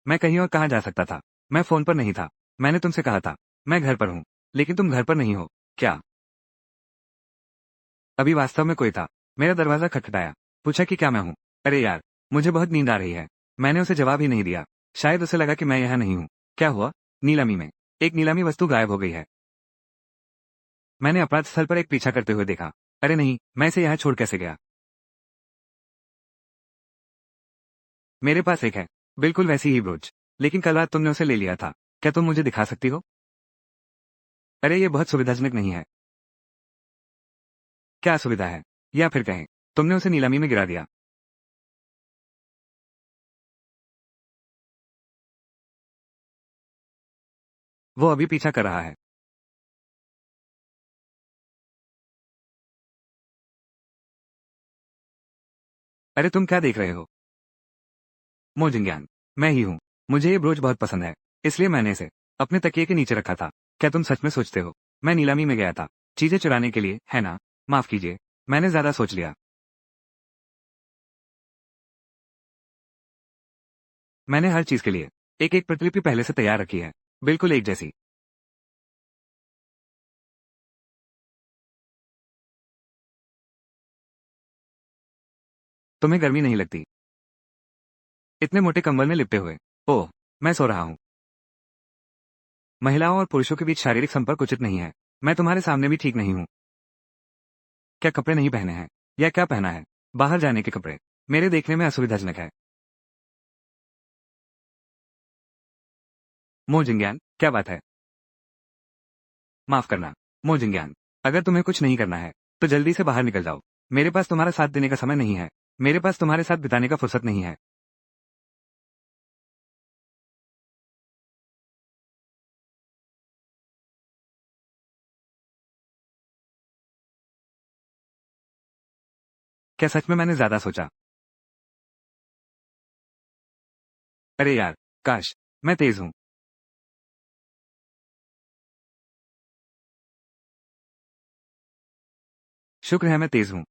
मैं कहीं और कहाँ जा सकता था? मैं फोन पर नहीं था। मैंने तुमसे कहा था मैं घर पर हूँ, लेकिन तुम घर पर नहीं हो। क्या? अभी वास्तव में कोई था। मेरा दरवाजा खटखटाया। पूछा कि क्या मैं हूँ। अरे यार, मुझे बहुत नींद आ रही है। मैंने उसे जवाब ही नहीं दिया। शायद उसे लगा कि मैं यहाँ नहीं हूँ। क्या हुआ? नीलामी में एक नीलामी वस्तु गायब हो गई है। मैंने अपराध स्थल पर एक पीछा करते हुए देखा। अरे नहीं, मैं इसे यहाँ छोड़ कैसे गया? मेरे पास एक है, बिल्कुल वैसी ही ब्रोच, लेकिन कल रात तुमने उसे ले लिया था। क्या तुम मुझे दिखा सकती हो? अरे ये बहुत सुविधाजनक नहीं है। क्या असुविधा है? या फिर कहें, तुमने उसे नीलामी में गिरा दिया। वो अभी पीछा कर रहा है। अरे तुम क्या देख रहे हो? मोजिंग्यान, मैं ही हूँ। मुझे ये ब्रोच बहुत पसंद है, इसलिए मैंने इसे अपने तकिए के नीचे रखा था। क्या तुम सच में सोचते हो मैं नीलामी में गया था चीजें चुराने के लिए, है ना? माफ कीजिए, मैंने ज्यादा सोच लिया। मैंने हर चीज के लिए एक एक प्रतिलिपि पहले से तैयार रखी है, बिल्कुल एक जैसी। तुम्हें गर्मी नहीं लगती? इतने मोटे कंबल में लिपटे हुए। ओह, मैं सो रहा हूँ। महिलाओं और पुरुषों के बीच शारीरिक संपर्क उचित नहीं है। मैं तुम्हारे सामने भी ठीक नहीं हूँ। क्या कपड़े नहीं पहने हैं? या क्या पहना है? बाहर जाने के कपड़े मेरे देखने में असुविधाजनक है। मोजिंग्यान, क्या बात है? माफ करना मोजिंग्यान, अगर तुम्हें कुछ नहीं करना है तो जल्दी से बाहर निकल जाओ। मेरे पास तुम्हारा साथ देने का समय नहीं है। मेरे पास तुम्हारे साथ बिताने का फुर्सत नहीं है। क्या सच में मैंने ज्यादा सोचा? अरे यार, काश मैं तेज हूं। शुक्र है मैं तेज हूं।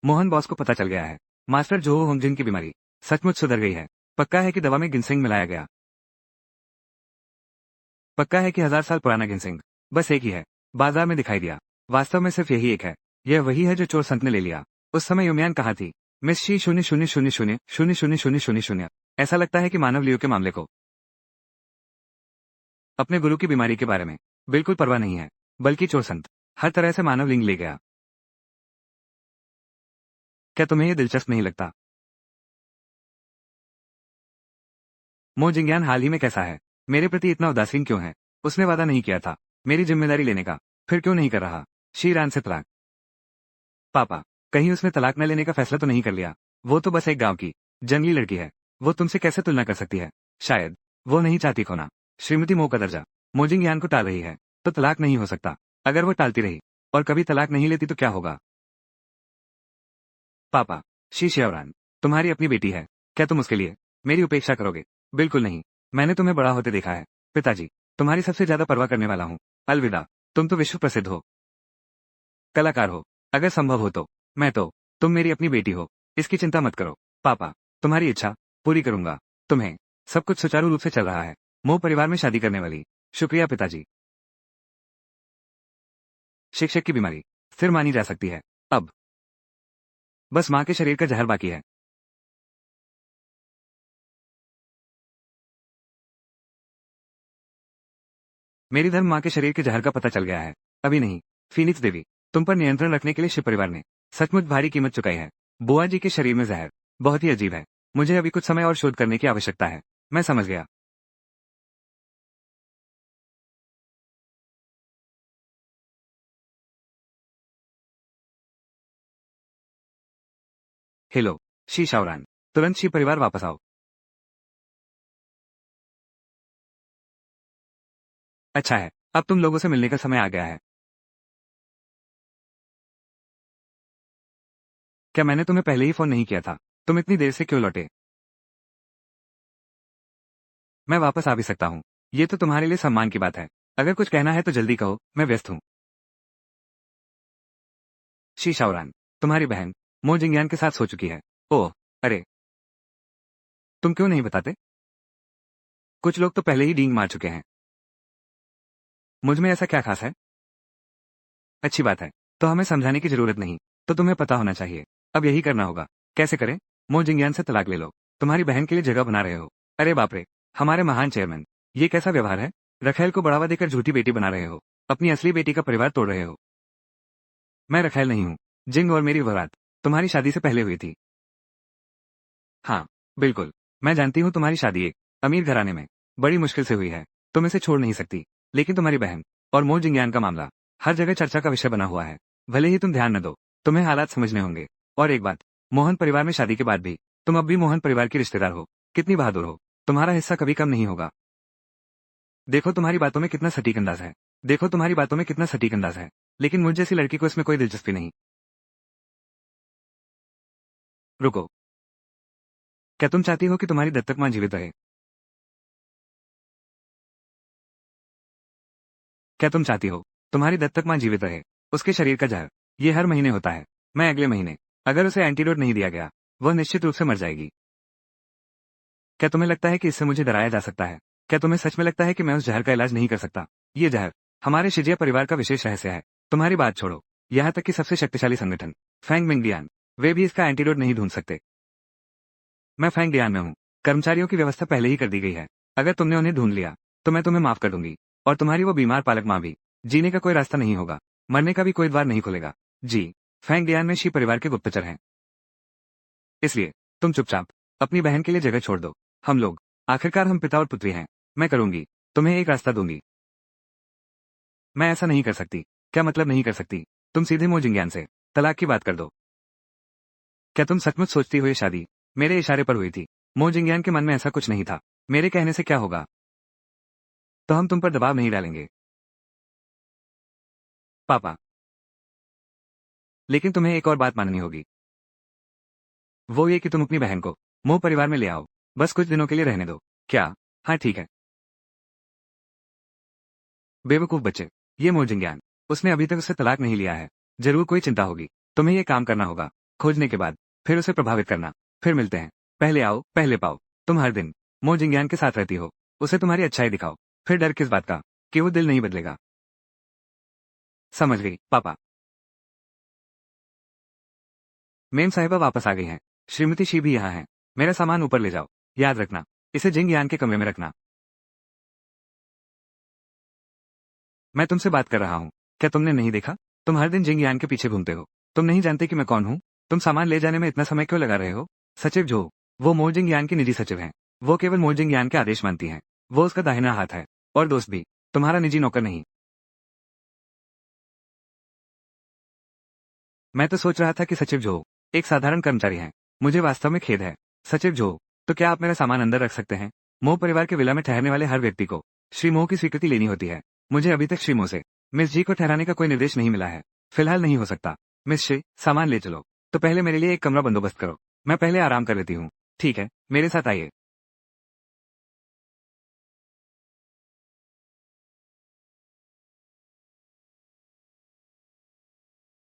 मोहन बॉस को पता चल गया है। मास्टर जो होंगजिन की बीमारी सचमुच सुधर गई है। पक्का है कि दवा में गिनसिंग मिलाया गया। पक्का है कि 1000 साल पुराना गिनसिंग बस एक ही है। बाजार में दिखाई दिया। वास्तव में सिर्फ यही एक है। यह वही है जो चोर संत ने ले लिया। उस समय युमियान कहाँ थी? Miss she 00000000। ऐसा लगता है कि मानव लियो के मामले को अपने गुरु की बीमारी के बारे में बिल्कुल परवाह नहीं है, बल्कि चोर संत हर तरह से मानव लिंग ले गया। क्या तुम्हें यह दिलचस्प नहीं लगता? मो जिंगयान हाल ही में कैसा है? मेरे प्रति इतना उदासीन क्यों है? उसने वादा नहीं किया था मेरी जिम्मेदारी लेने का, फिर क्यों नहीं कर रहा? शीरान से तलाक। पापा, कहीं उसने तलाक न लेने का फैसला तो नहीं कर लिया? वो तो बस एक गांव की जंगली लड़की है। वो तुमसे कैसे तुलना कर सकती है? शायद वो नहीं चाहती खोना श्रीमती मो का दर्जा। मोजिंग यान को टाल रही है तो तलाक नहीं हो सकता। अगर वो टालती रही और कभी तलाक नहीं लेती तो क्या होगा? पापा, शी श्योरान तुम्हारी अपनी बेटी है। क्या तुम उसके लिए मेरी उपेक्षा करोगे? बिल्कुल नहीं। मैंने तुम्हें बड़ा होते देखा है। पिताजी, तुम्हारी सबसे ज्यादा परवाह करने वाला हूँ। अलविदा। तुम तो विश्व प्रसिद्ध हो, कलाकार हो। अगर संभव हो तो मैं तो तुम मेरी अपनी बेटी हो, इसकी चिंता मत करो। पापा, तुम्हारी इच्छा पूरी करूंगा। तुम्हें सब कुछ सुचारू रूप से चल रहा है। मोह परिवार में शादी करने वाली। शुक्रिया पिताजी। शिक्षक की बीमारी स्थिर मानी जा सकती है। अब बस माँ के शरीर का जहर बाकी है। मेरी धर्म माँ के शरीर के जहर का पता चल गया है। अभी नहीं। फीनिक्स देवी, तुम पर नियंत्रण रखने के लिए शिव परिवार ने सचमुच भारी कीमत चुकाई है। बुआ जी के शरीर में जहर बहुत ही अजीब है। मुझे अभी कुछ समय और शोध करने की आवश्यकता है। मैं समझ गया। हेलो शी शाओरान, तुरंत शी परिवार वापस आओ। अच्छा है, अब तुम लोगों से मिलने का समय आ गया है। क्या मैंने तुम्हें पहले ही फोन नहीं किया था? तुम इतनी देर से क्यों लौटे? मैं वापस आ भी सकता हूँ। ये तो तुम्हारे लिए सम्मान की बात है। अगर कुछ कहना है तो जल्दी कहो, मैं व्यस्त हूँ। शी शाओरान, तुम्हारी बहन मो जिंगयान के साथ सो चुकी है। ओह, अरे, तुम क्यों नहीं बताते? कुछ लोग तो पहले ही डींग मार चुके हैं। मुझ में ऐसा क्या खास है? अच्छी बात है। तो हमें समझाने की जरूरत नहीं। तो तुम्हें पता होना चाहिए। अब यही करना होगा। कैसे करें? मो जिंगयान से तलाक ले लो। तुम्हारी बहन के लिए जगह बना रहे हो। अरे बाप रे, हमारे महान चेयरमैन, ये कैसा व्यवहार है? रखेल को बढ़ावा देकर झूठी बेटी बना रहे हो। अपनी असली बेटी का परिवार तोड़ रहे हो। मैं रखेल नहीं हूँ। जिंग और मेरी बारात तुम्हारी शादी से पहले हुई थी। हाँ, बिल्कुल। मैं जानती हूँ तुम्हारी शादी एक अमीर घराने में बड़ी मुश्किल से हुई है। तुम इसे छोड़ नहीं सकती। लेकिन तुम्हारी बहन और मो जिंगयान का मामला हर जगह चर्चा का विषय बना हुआ है। भले ही तुम ध्यान न दो, तुम्हें हालात समझने होंगे। और एक बात, मोहन परिवार में शादी के बाद भी तुम अब भी मोहन परिवार की रिश्तेदार हो। कितनी बहादुर हो। तुम्हारा हिस्सा कभी कम नहीं होगा। देखो तुम्हारी बातों में कितना सटीक अंदाज है। देखो तुम्हारी बातों में कितना सटीक अंदाज है। लेकिन मुझ जैसी लड़की को इसमें कोई दिलचस्पी नहीं। रुको, क्या तुम चाहती हो कि तुम्हारी दत्तक मां जीवित रहे? क्या तुम चाहती हो तुम्हारी दत्तक मां जीवित रहे? उसके शरीर का जहर ये हर महीने होता है। मैं अगले महीने अगर उसे एंटीडोट नहीं दिया गया, वह निश्चित रूप से मर जाएगी। क्या तुम्हें लगता है कि इससे मुझे डराया जा सकता है? क्या तुम्हें सच में लगता है कि मैं उस जहर का इलाज नहीं कर सकता? ये जहर हमारे शिजिया परिवार का विशेष रहस्य है। तुम्हारी बात छोड़ो, यहाँ तक कि सबसे शक्तिशाली संगठन फैंग मिंगडियान, वे भी इसका एंटीडोट नहीं ढूंढ सकते। मैं फैंग डियान में हूँ। कर्मचारियों की व्यवस्था पहले ही कर दी गई है। अगर तुमने उन्हें ढूंढ लिया तो मैं तुम्हें माफ कर दूंगी। और तुम्हारी वो बीमार पालक माँ भी। जीने का कोई रास्ता नहीं होगा। मरने का भी कोई द्वार नहीं खुलेगा। जी, फैंग डियान में शी परिवार के गुप्तचर हैं। इसलिए तुम चुपचाप अपनी बहन के लिए जगह छोड़ दो। हम लोग आखिरकार हम पिता और पुत्री हैं। मैं करूंगी, तुम्हें एक रास्ता दूंगी। मैं ऐसा नहीं कर सकती। क्या मतलब नहीं कर सकती? तुम सीधे मो जिंगयान से तलाक की बात कर दो। क्या तुम सचमुच सोचती हो ये शादी मेरे इशारे पर हुई थी? मो जिंगयान के मन में ऐसा कुछ नहीं था। मेरे कहने से क्या होगा? तो हम तुम पर दबाव नहीं डालेंगे। पापा, लेकिन तुम्हें एक और बात माननी होगी। वो ये कि तुम अपनी बहन को मो परिवार में ले आओ। बस कुछ दिनों के लिए रहने दो। क्या? हाँ ठीक है। बेवकूफ बच्चे। ये मो जिंगयान, उसने अभी तक उससे तलाक नहीं लिया है। जरूर कोई चिंता होगी। तुम्हें ये काम करना होगा। खोजने के बाद फिर उसे प्रभावित करना। फिर मिलते हैं। पहले आओ पहले पाओ। तुम हर दिन मो जिंगयान के साथ रहती हो। उसे तुम्हारी अच्छाई दिखाओ। फिर डर किस बात का कि वो दिल नहीं बदलेगा। समझ गई पापा। मेम साहिबा वापस आ गई हैं। श्रीमती शी भी यहाँ हैं। मेरा सामान ऊपर ले जाओ। याद रखना, इसे जिंगयान के कमरे में रखना। मैं तुमसे बात कर रहा हूँ। क्या तुमने नहीं देखा? तुम हर दिन जिंगयान के पीछे घूमते हो। तुम नहीं जानते कि मैं कौन हूँ? तुम सामान ले जाने में इतना समय क्यों लगा रहे हो? सचिव जो, वो मो जिंगयान की निजी सचिव हैं। वो केवल मो जिंगयान के आदेश मानती हैं। वो उसका दाहिना हाथ है। और दोस्त भी। तुम्हारा निजी नौकर नहीं। मैं तो सोच रहा था कि सचिव जो एक साधारण कर्मचारी हैं। मुझे वास्तव में खेद है। सचिव जो, तो क्या आप मेरा सामान अंदर रख सकते हैं? मोह परिवार के विला में ठहरने वाले हर व्यक्ति को श्री मोह की स्वीकृति लेनी होती है। मुझे अभी तक श्री मोह से मिस जी को ठहराने का कोई निर्देश नहीं मिला है। फिलहाल नहीं हो सकता। मिस श्री, सामान ले चलो। तो पहले मेरे लिए एक कमरा बंदोबस्त करो। मैं पहले आराम कर लेती हूँ। ठीक है, मेरे साथ आइए।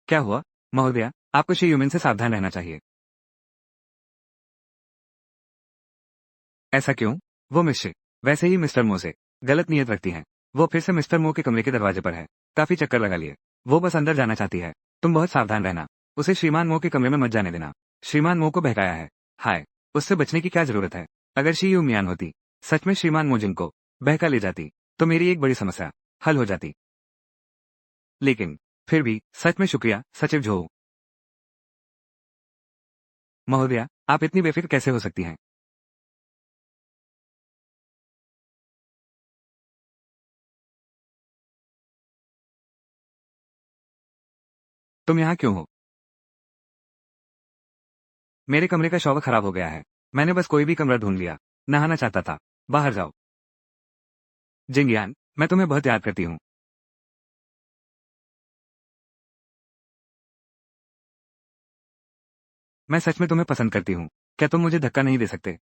क्या हुआ? महोदया, आपको श्री यूमिन से सावधान रहना चाहिए। ऐसा क्यों? वो मिस्टर वैसे ही मिस्टर मो से गलत नीयत रखती हैं। वो फिर से मिस्टर मो के कमरे के दरवाजे पर है। काफी चक्कर लगा लिए। वो बस अंदर जाना चाहती है। तुम बहुत सावधान रहना। उसे श्रीमान मो के कमरे में मत जाने देना। श्रीमान मो को बहकाया है। हाय, उससे बचने की क्या जरूरत है? अगर शी यू मियान होती, सच में श्रीमान मो जिनको बहका ले जाती, तो मेरी एक बड़ी समस्या हल हो जाती। लेकिन फिर भी सच में शुक्रिया सचिव झो। महोदया, आप इतनी बेफिक्र कैसे हो सकती हैं? तुम यहाँ क्यों हो? मेरे कमरे का शॉवर खराब हो गया है। मैंने बस कोई भी कमरा ढूंढ लिया। नहाना चाहता था। बाहर जाओ। जिंगयान, मैं तुम्हें बहुत याद करती हूँ। मैं सच में तुम्हें पसंद करती हूँ। क्या तुम मुझे धक्का नहीं दे सकते?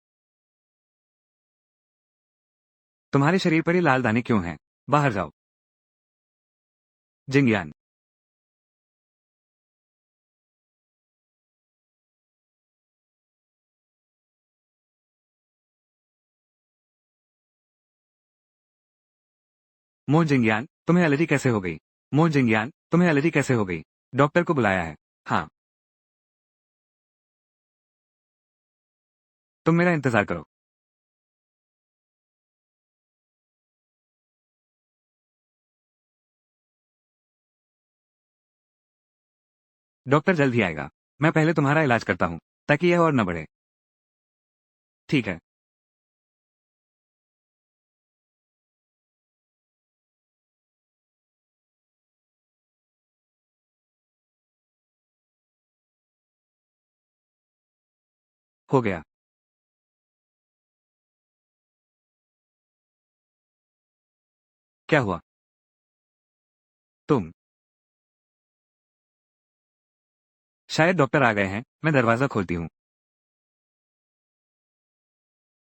तुम्हारे शरीर पर ये लाल दाने क्यों हैं? बाहर जाओ। जिंगयान, मो जिंगयान, तुम्हें एलर्जी कैसे हो गई? मो जिंगयान, तुम्हें एलर्जी कैसे हो गई? डॉक्टर को बुलाया है। हाँ, तुम मेरा इंतजार करो। डॉक्टर जल्द ही आएगा। मैं पहले तुम्हारा इलाज करता हूँ, ताकि यह और न बढ़े। ठीक है। हो गया। क्या हुआ? तुम शायद डॉक्टर आ गए हैं। मैं दरवाजा खोलती हूँ।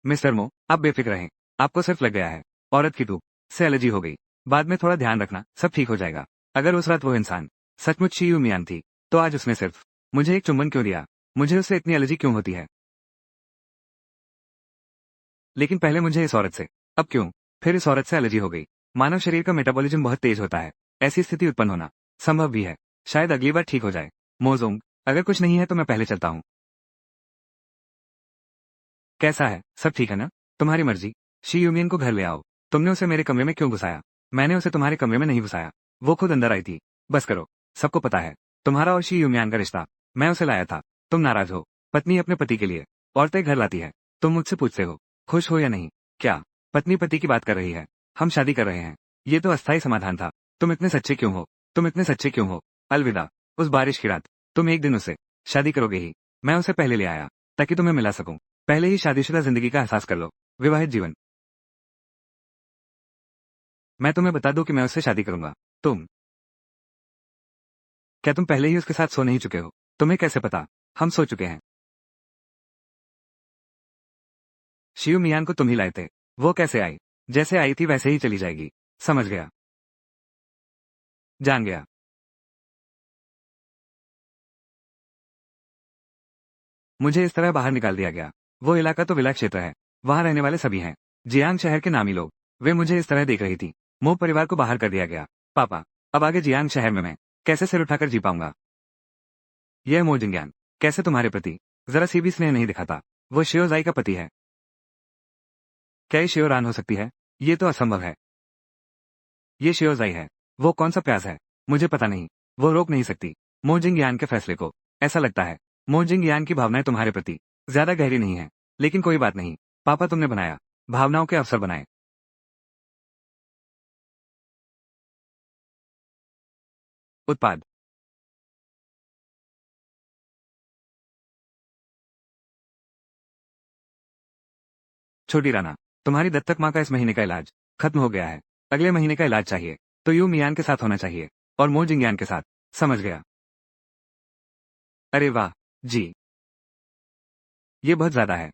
मिस्टर मो, आप बेफिक्र रहें। आपको सिर्फ लग गया है। औरत की धूप से एलर्जी हो गई। बाद में थोड़ा ध्यान रखना, सब ठीक हो जाएगा। अगर उस रात वो इंसान सचमुच शी यू मियान थी, तो आज उसने सिर्फ मुझे एक चुंबन क्यों दिया? मुझे उससे इतनी एलर्जी क्यों होती है? लेकिन पहले मुझे इस औरत से, अब क्यों फिर इस औरत से एलर्जी हो गई? मानव शरीर का मेटाबॉलिज्म बहुत तेज होता है। ऐसी स्थिति उत्पन्न होना संभव भी है। शायद अगली बार ठीक हो जाए। मोजोंग, अगर कुछ नहीं है तो मैं पहले चलता हूँ। कैसा है? सब ठीक है ना? तुम्हारी मर्जी। शी यूमियन को घर ले आओ। तुमने उसे मेरे कमरे में क्यों घुसाया? मैंने उसे तुम्हारे कमरे में नहीं घुसाया। वो खुद अंदर आई थी। बस करो। सबको पता है तुम्हारा और शी यूमियान का रिश्ता। मैं उसे लाया था। तुम नाराज हो। पत्नी अपने पति के लिए औरतें घर लाती है। तुम मुझसे पूछते हो खुश हो या नहीं? क्या पत्नी पति की बात कर रही है? हम शादी कर रहे हैं। ये तो अस्थायी समाधान था। तुम इतने सच्चे क्यों हो? तुम इतने सच्चे क्यों हो? अलविदा। उस बारिश की रात। तुम एक दिन उससे शादी करोगे ही। मैं उसे पहले ले आया ताकि तुम्हें मिला सकूं। पहले ही शादीशुदा जिंदगी का एहसास कर लो। विवाहित जीवन। मैं तुम्हें बता दूं कि मैं उससे शादी करूंगा। तुम क्या तुम पहले ही उसके साथ सो नहीं चुके हो? तुम्हें कैसे पता? हम सो चुके हैं। शिव मियान को तुम ही लाए थे। वो कैसे आई? जैसे आई थी वैसे ही चली जाएगी। समझ गया। जान गया। मुझे इस तरह बाहर निकाल दिया गया। वो इलाका तो विला क्षेत्र है। वहां रहने वाले सभी हैं जियांग शहर के नामी लोग। वे मुझे इस तरह देख रही थी। मोह परिवार को बाहर कर दिया गया। पापा, अब आगे जियांग शहर में मैं कैसे सिर उठाकर जी पाऊंगा? यह मोह जिंग्यान कैसे तुम्हारे प्रति जरा सी भी स्नेह नहीं दिखाता? वो शियोजाई का पति है। क्या ये शियोरान हो सकती है? ये तो असंभव है। ये शियोजाई है। वो कौन सा प्यास है? मुझे पता नहीं। वो रोक नहीं सकती मोजिंग यान के फैसले को। ऐसा लगता है मोजिंग यान की भावनाएं तुम्हारे प्रति ज्यादा गहरी नहीं है। लेकिन कोई बात नहीं। पापा तुमने बनाया। भावनाओं के अवसर बनाए। उत्पाद। छोटी राना, तुम्हारी दत्तक माँ का इस महीने का इलाज खत्म हो गया है। अगले महीने का इलाज चाहिए तो यू मियान के साथ होना चाहिए और मोजिंग यान के साथ। समझ गया। अरे वाह। जी। ये बहुत ज्यादा है।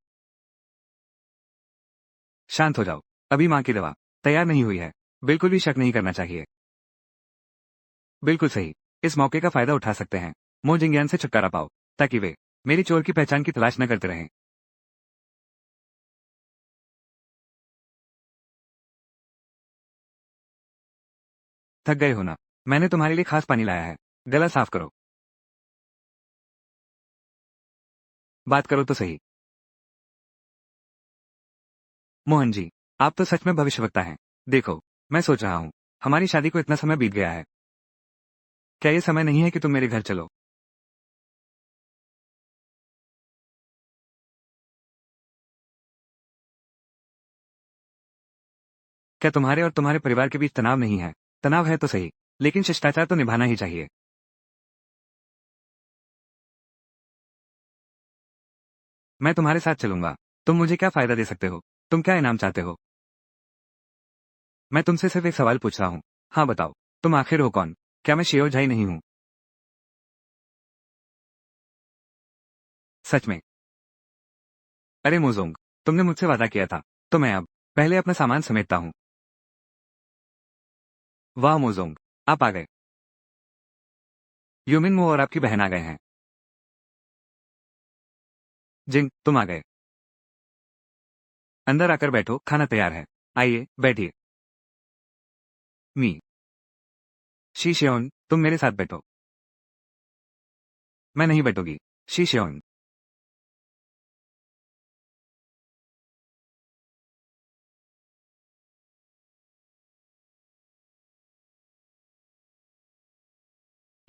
शांत हो जाओ। अभी माँ की दवा तैयार नहीं हुई है। बिल्कुल भी शक नहीं करना चाहिए। बिल्कुल सही। इस मौके का फायदा उठा सकते हैं। मोजिंग्यान से छुटकारा पाओ ताकि वे मेरी चोर की पहचान की तलाश न करते रहें। थक गए हो ना? मैंने तुम्हारे लिए खास पानी लाया है। गला साफ करो। बात करो तो सही। मोहन जी, आप तो सच में भविष्यवक्ता हैं। देखो, मैं सोच रहा हूँ हमारी शादी को इतना समय बीत गया है। क्या ये समय नहीं है कि तुम मेरे घर चलो? क्या तुम्हारे और तुम्हारे परिवार के बीच तनाव नहीं है? तनाव है तो सही, लेकिन शिष्टाचार तो निभाना ही चाहिए। मैं तुम्हारे साथ चलूंगा। तुम मुझे क्या फायदा दे सकते हो? तुम क्या इनाम चाहते हो? मैं तुमसे सिर्फ एक सवाल पूछ रहा हूँ। हाँ बताओ। तुम आखिर हो कौन? क्या मैं शियो झाई नहीं हूँ? सच में? अरे मोजोंग, तुमने मुझसे वादा किया था तो मैं अब पहले अपना सामान समेटता हूँ। वाह मोजोंग, आप आ गए। यूमिन मो और आपकी बहन आ गए हैं। जिंग, तुम आ गए। अंदर आकर बैठो, खाना तैयार है। आइए बैठिए। मी। शी शेओन, तुम मेरे साथ बैठो। मैं नहीं बैठूंगी। शी शेओन।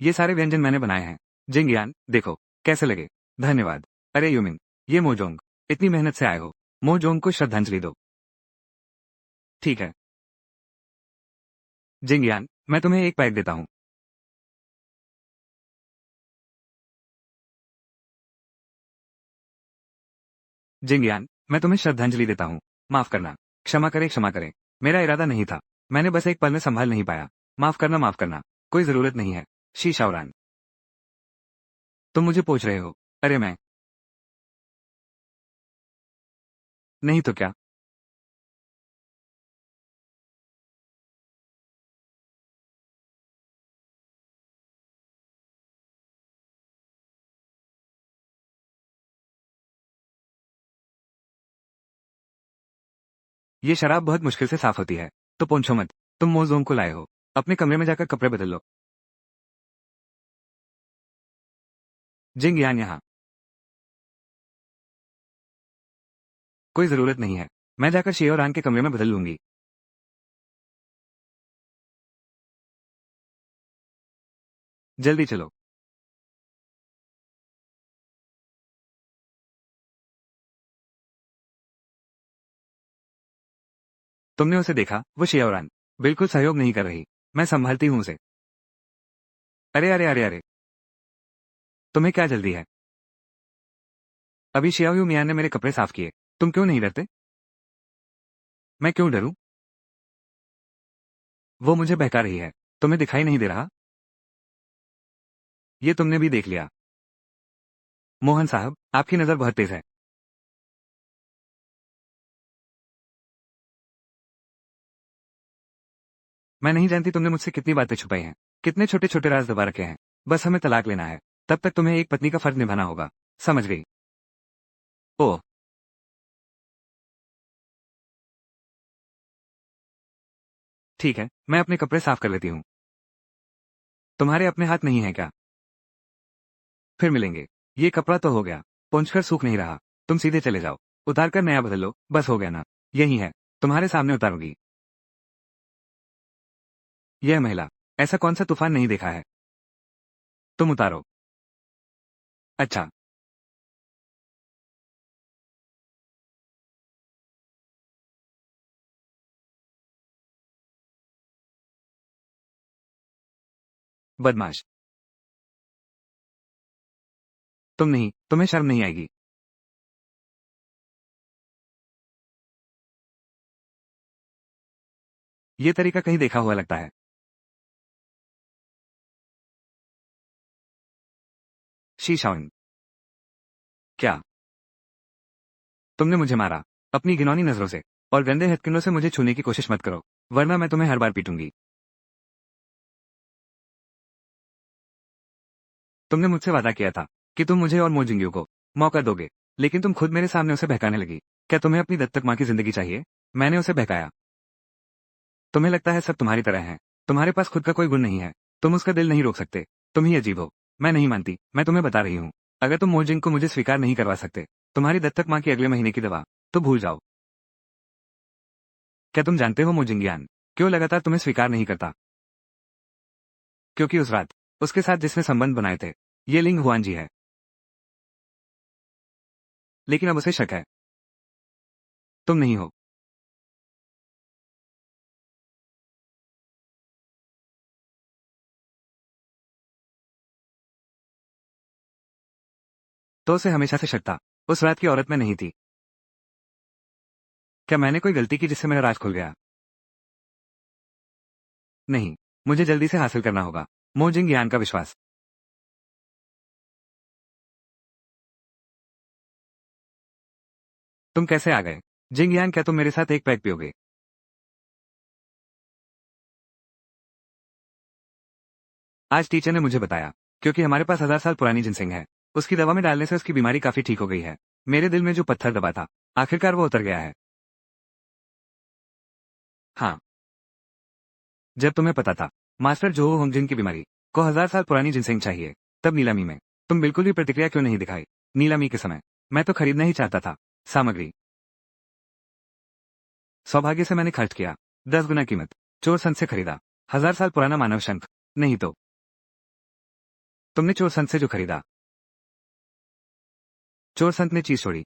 ये सारे व्यंजन मैंने बनाए हैं। जिंग यान, देखो कैसे लगे। धन्यवाद। अरे यूमिन, ये मोजोंग, इतनी मेहनत से आए हो। मोजोंग को श्रद्धांजलि दो। ठीक है। जिंग यान, मैं तुम्हें एक पैक देता हूँ। जिंगयान, मैं तुम्हें श्रद्धांजलि देता हूँ। माफ करना। क्षमा करें, क्षमा करें। मेरा इरादा नहीं था। मैंने बस एक पल में संभाल नहीं पाया। माफ करना, माफ करना। कोई जरूरत नहीं है। शी शाओरान। तुम मुझे पूछ रहे हो? अरे मैं नहीं तो क्या। ये शराब बहुत मुश्किल से साफ होती है। तो पूछो मत। तुम मोजोंग को लाए हो। अपने कमरे में जाकर कपड़े बदल लो। जिंगयान यहाँ। कोई जरूरत नहीं है। मैं जाकर शियोरान के कमरे में बदल लूंगी। जल्दी चलो। तुमने उसे देखा? वो शियोरान बिल्कुल सहयोग नहीं कर रही। मैं संभालती हूँ उसे। अरे अरे अरे अरे, तुम्हें क्या जल्दी है? अभी शियाओ मियान ने मेरे कपड़े साफ किए। तुम क्यों नहीं डरते? मैं क्यों डरूं? वो मुझे बहका रही है। तुम्हें दिखाई नहीं दे रहा? ये तुमने भी देख लिया। मोहन साहब, आपकी नजर बहुत तेज है। मैं नहीं जानती तुमने मुझसे कितनी बातें छुपाई हैं, कितने छोटे छोटे राज दबा रखे हैं। बस हमें तलाक लेना है। तब तक तुम्हें एक पत्नी का फर्ज निभाना होगा। समझ गई? ओह, ठीक है, मैं अपने कपड़े साफ कर लेती हूँ। तुम्हारे अपने हाथ नहीं है क्या? फिर मिलेंगे। ये कपड़ा तो हो गया। पोंछकर सूख नहीं रहा। तुम सीधे चले जाओ। उतार कर नया बदल लो। बस हो गया ना? यही है। तुम्हारे सामने उतारूंगी। यह महिला। ऐसा कौन सा तूफान नहीं देखा है? तुम उतारो। अच्छा। बदमाश। तुम नहीं, तुम्हें शर्म नहीं आएगी। ये तरीका कहीं देखा हुआ लगता है। शी शाओन। क्या? तुमने मुझे मारा। अपनी घिनौनी नजरों से। और गंदे हथकंडों से मुझे छूने की कोशिश मत करो, वरना मैं तुम्हें हर बार पीटूंगी। तुमने मुझसे वादा किया था कि तुम मुझे और मोजिंग्यू को मौका दोगे, लेकिन तुम खुद मेरे सामने उसे बहकाने लगी। क्या तुम्हें अपनी दत्तक माँ की जिंदगी चाहिए? मैंने उसे बहकाया। तुम्हें लगता है सब तुम्हारी तरह है। तुम्हारे पास खुद का कोई गुण नहीं है। तुम उसका दिल नहीं रोक सकते। तुम ही अजीब हो। मैं नहीं मानती, मैं तुम्हें बता रही हूँ। अगर तुम मोजिंग को मुझे स्वीकार नहीं करवा सकते, तुम्हारी दत्तक माँ की अगले महीने की दवा तो भूल जाओ। क्या तुम जानते हो मोजिंगियान क्यों लगातार तुम्हें स्वीकार नहीं करता? क्योंकि उस रात उसके साथ जिसने संबंध बनाए थे, ये लिंग हुआन जी है। लेकिन अब उसे शक है। तुम नहीं हो। तो उसे हमेशा से शक था। उस रात की औरत में नहीं थी। क्या मैंने कोई गलती की जिससे मेरा राज खुल गया? नहीं। मुझे जल्दी से हासिल करना होगा मोजिंग यान का विश्वास। तुम कैसे आ गए? जिंग यान, क्या तुम मेरे साथ एक पैक पियोगे? आज टीचर ने मुझे बताया, क्योंकि हमारे पास 1000 साल पुरानी जिनसिंग है। उसकी दवा में डालने से उसकी बीमारी काफी ठीक हो गई है। मेरे दिल में जो पत्थर दबा था, आखिरकार वो उतर गया है। हाँ। जब तुम्हें पता था मास्टर जो होंगजिन की बीमारी को 1000 साल पुरानी जिनसिंग चाहिए, तब नीलामी में तुम बिल्कुल भी प्रतिक्रिया क्यों नहीं दिखाई? नीलामी के समय मैं तो खरीदना ही चाहता था सामग्री। सौभाग्य से मैंने खर्च किया 10 गुना कीमत। चोर संत से खरीदा 1000 साल पुराना मानव शंख। नहीं तो तुमने चोर संत से जो खरीदा। चोर संत ने चीज छोड़ी।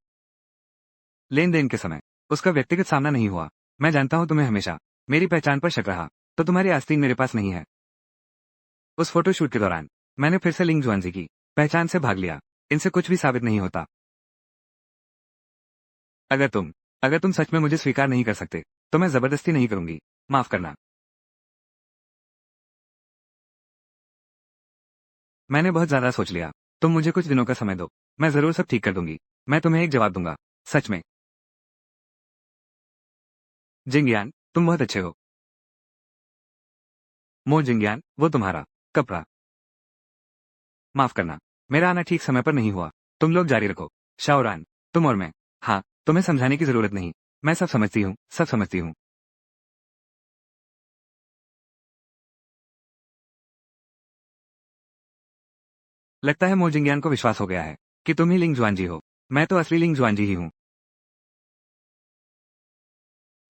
लेन देन के समय उसका व्यक्तिगत सामना नहीं हुआ। मैं जानता हूं तुम्हें हमेशा मेरी पहचान पर शक रहा। तो तुम्हारी आस्तीन मेरे पास नहीं है। उस फोटोशूट के दौरान मैंने फिर से लिंग जुआनजी की पहचान से भाग लिया। इनसे कुछ भी साबित नहीं होता। अगर तुम अगर तुम सच में मुझे स्वीकार नहीं कर सकते, तो मैं जबरदस्ती नहीं करूंगी। माफ करना। मैंने बहुत ज्यादा सोच लिया। तुम मुझे कुछ दिनों का समय दो। मैं जरूर सब ठीक कर दूंगी। मैं तुम्हें एक जवाब दूंगा। सच में। जिंगयान, तुम बहुत अच्छे हो। मो जिंगयान, वो तुम्हारा कपड़ा। माफ करना। मेरा आना ठीक समय पर नहीं हुआ। तुम लोग जारी रखो। शाओरान, तुम और मैं। हाँ, तुम्हें समझाने की जरूरत नहीं। मैं सब समझती हूँ, सब समझती हूँ। लगता है मो जिंगयान को विश्वास हो गया है कि तुम ही लिंग जुआनजी हो। मैं तो असली लिंग जुआनजी ही हूँ।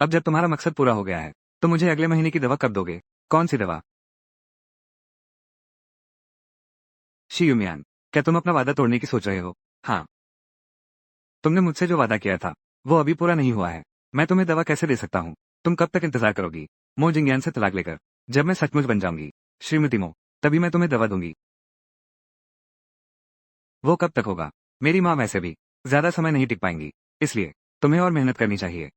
अब जब तुम्हारा मकसद पूरा हो गया है, तो मुझे अगले महीने की दवा कब दोगे? कौन सी दवा? शियुमियान, क्या तुम अपना वादा तोड़ने की सोच रहे हो? हाँ। तुमने मुझसे जो वादा किया था, वो अभी पूरा नहीं हुआ है। मैं तुम्हें दवा कैसे दे सकता हूँ? तुम कब तक इंतजार करोगी? मो जिंगयान से तलाक लेकर, जब मैं सचमुच बन जाऊंगी श्रीमती मो। तभी मैं तुम्हें दवा दूंगी। वो कब तक होगा? मेरी माँ वैसे भी ज्यादा समय नहीं टिक पाएंगी, इसलिए तुम्हें और मेहनत करनी चाहिए।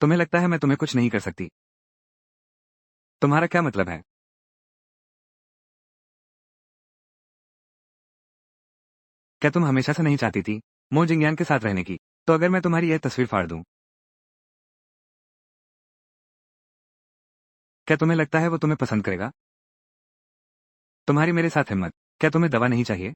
तुम्हें लगता है मैं तुम्हें कुछ नहीं कर सकती? तुम्हारा क्या मतलब है? क्या तुम हमेशा से नहीं चाहती थी मो जिंगयान के साथ रहने की? तो अगर मैं तुम्हारी यह तस्वीर फाड़ दूं, क्या तुम्हें लगता है वो तुम्हें पसंद करेगा? तुम्हारी मेरे साथ हिम्मत। क्या तुम्हें दवा नहीं चाहिए?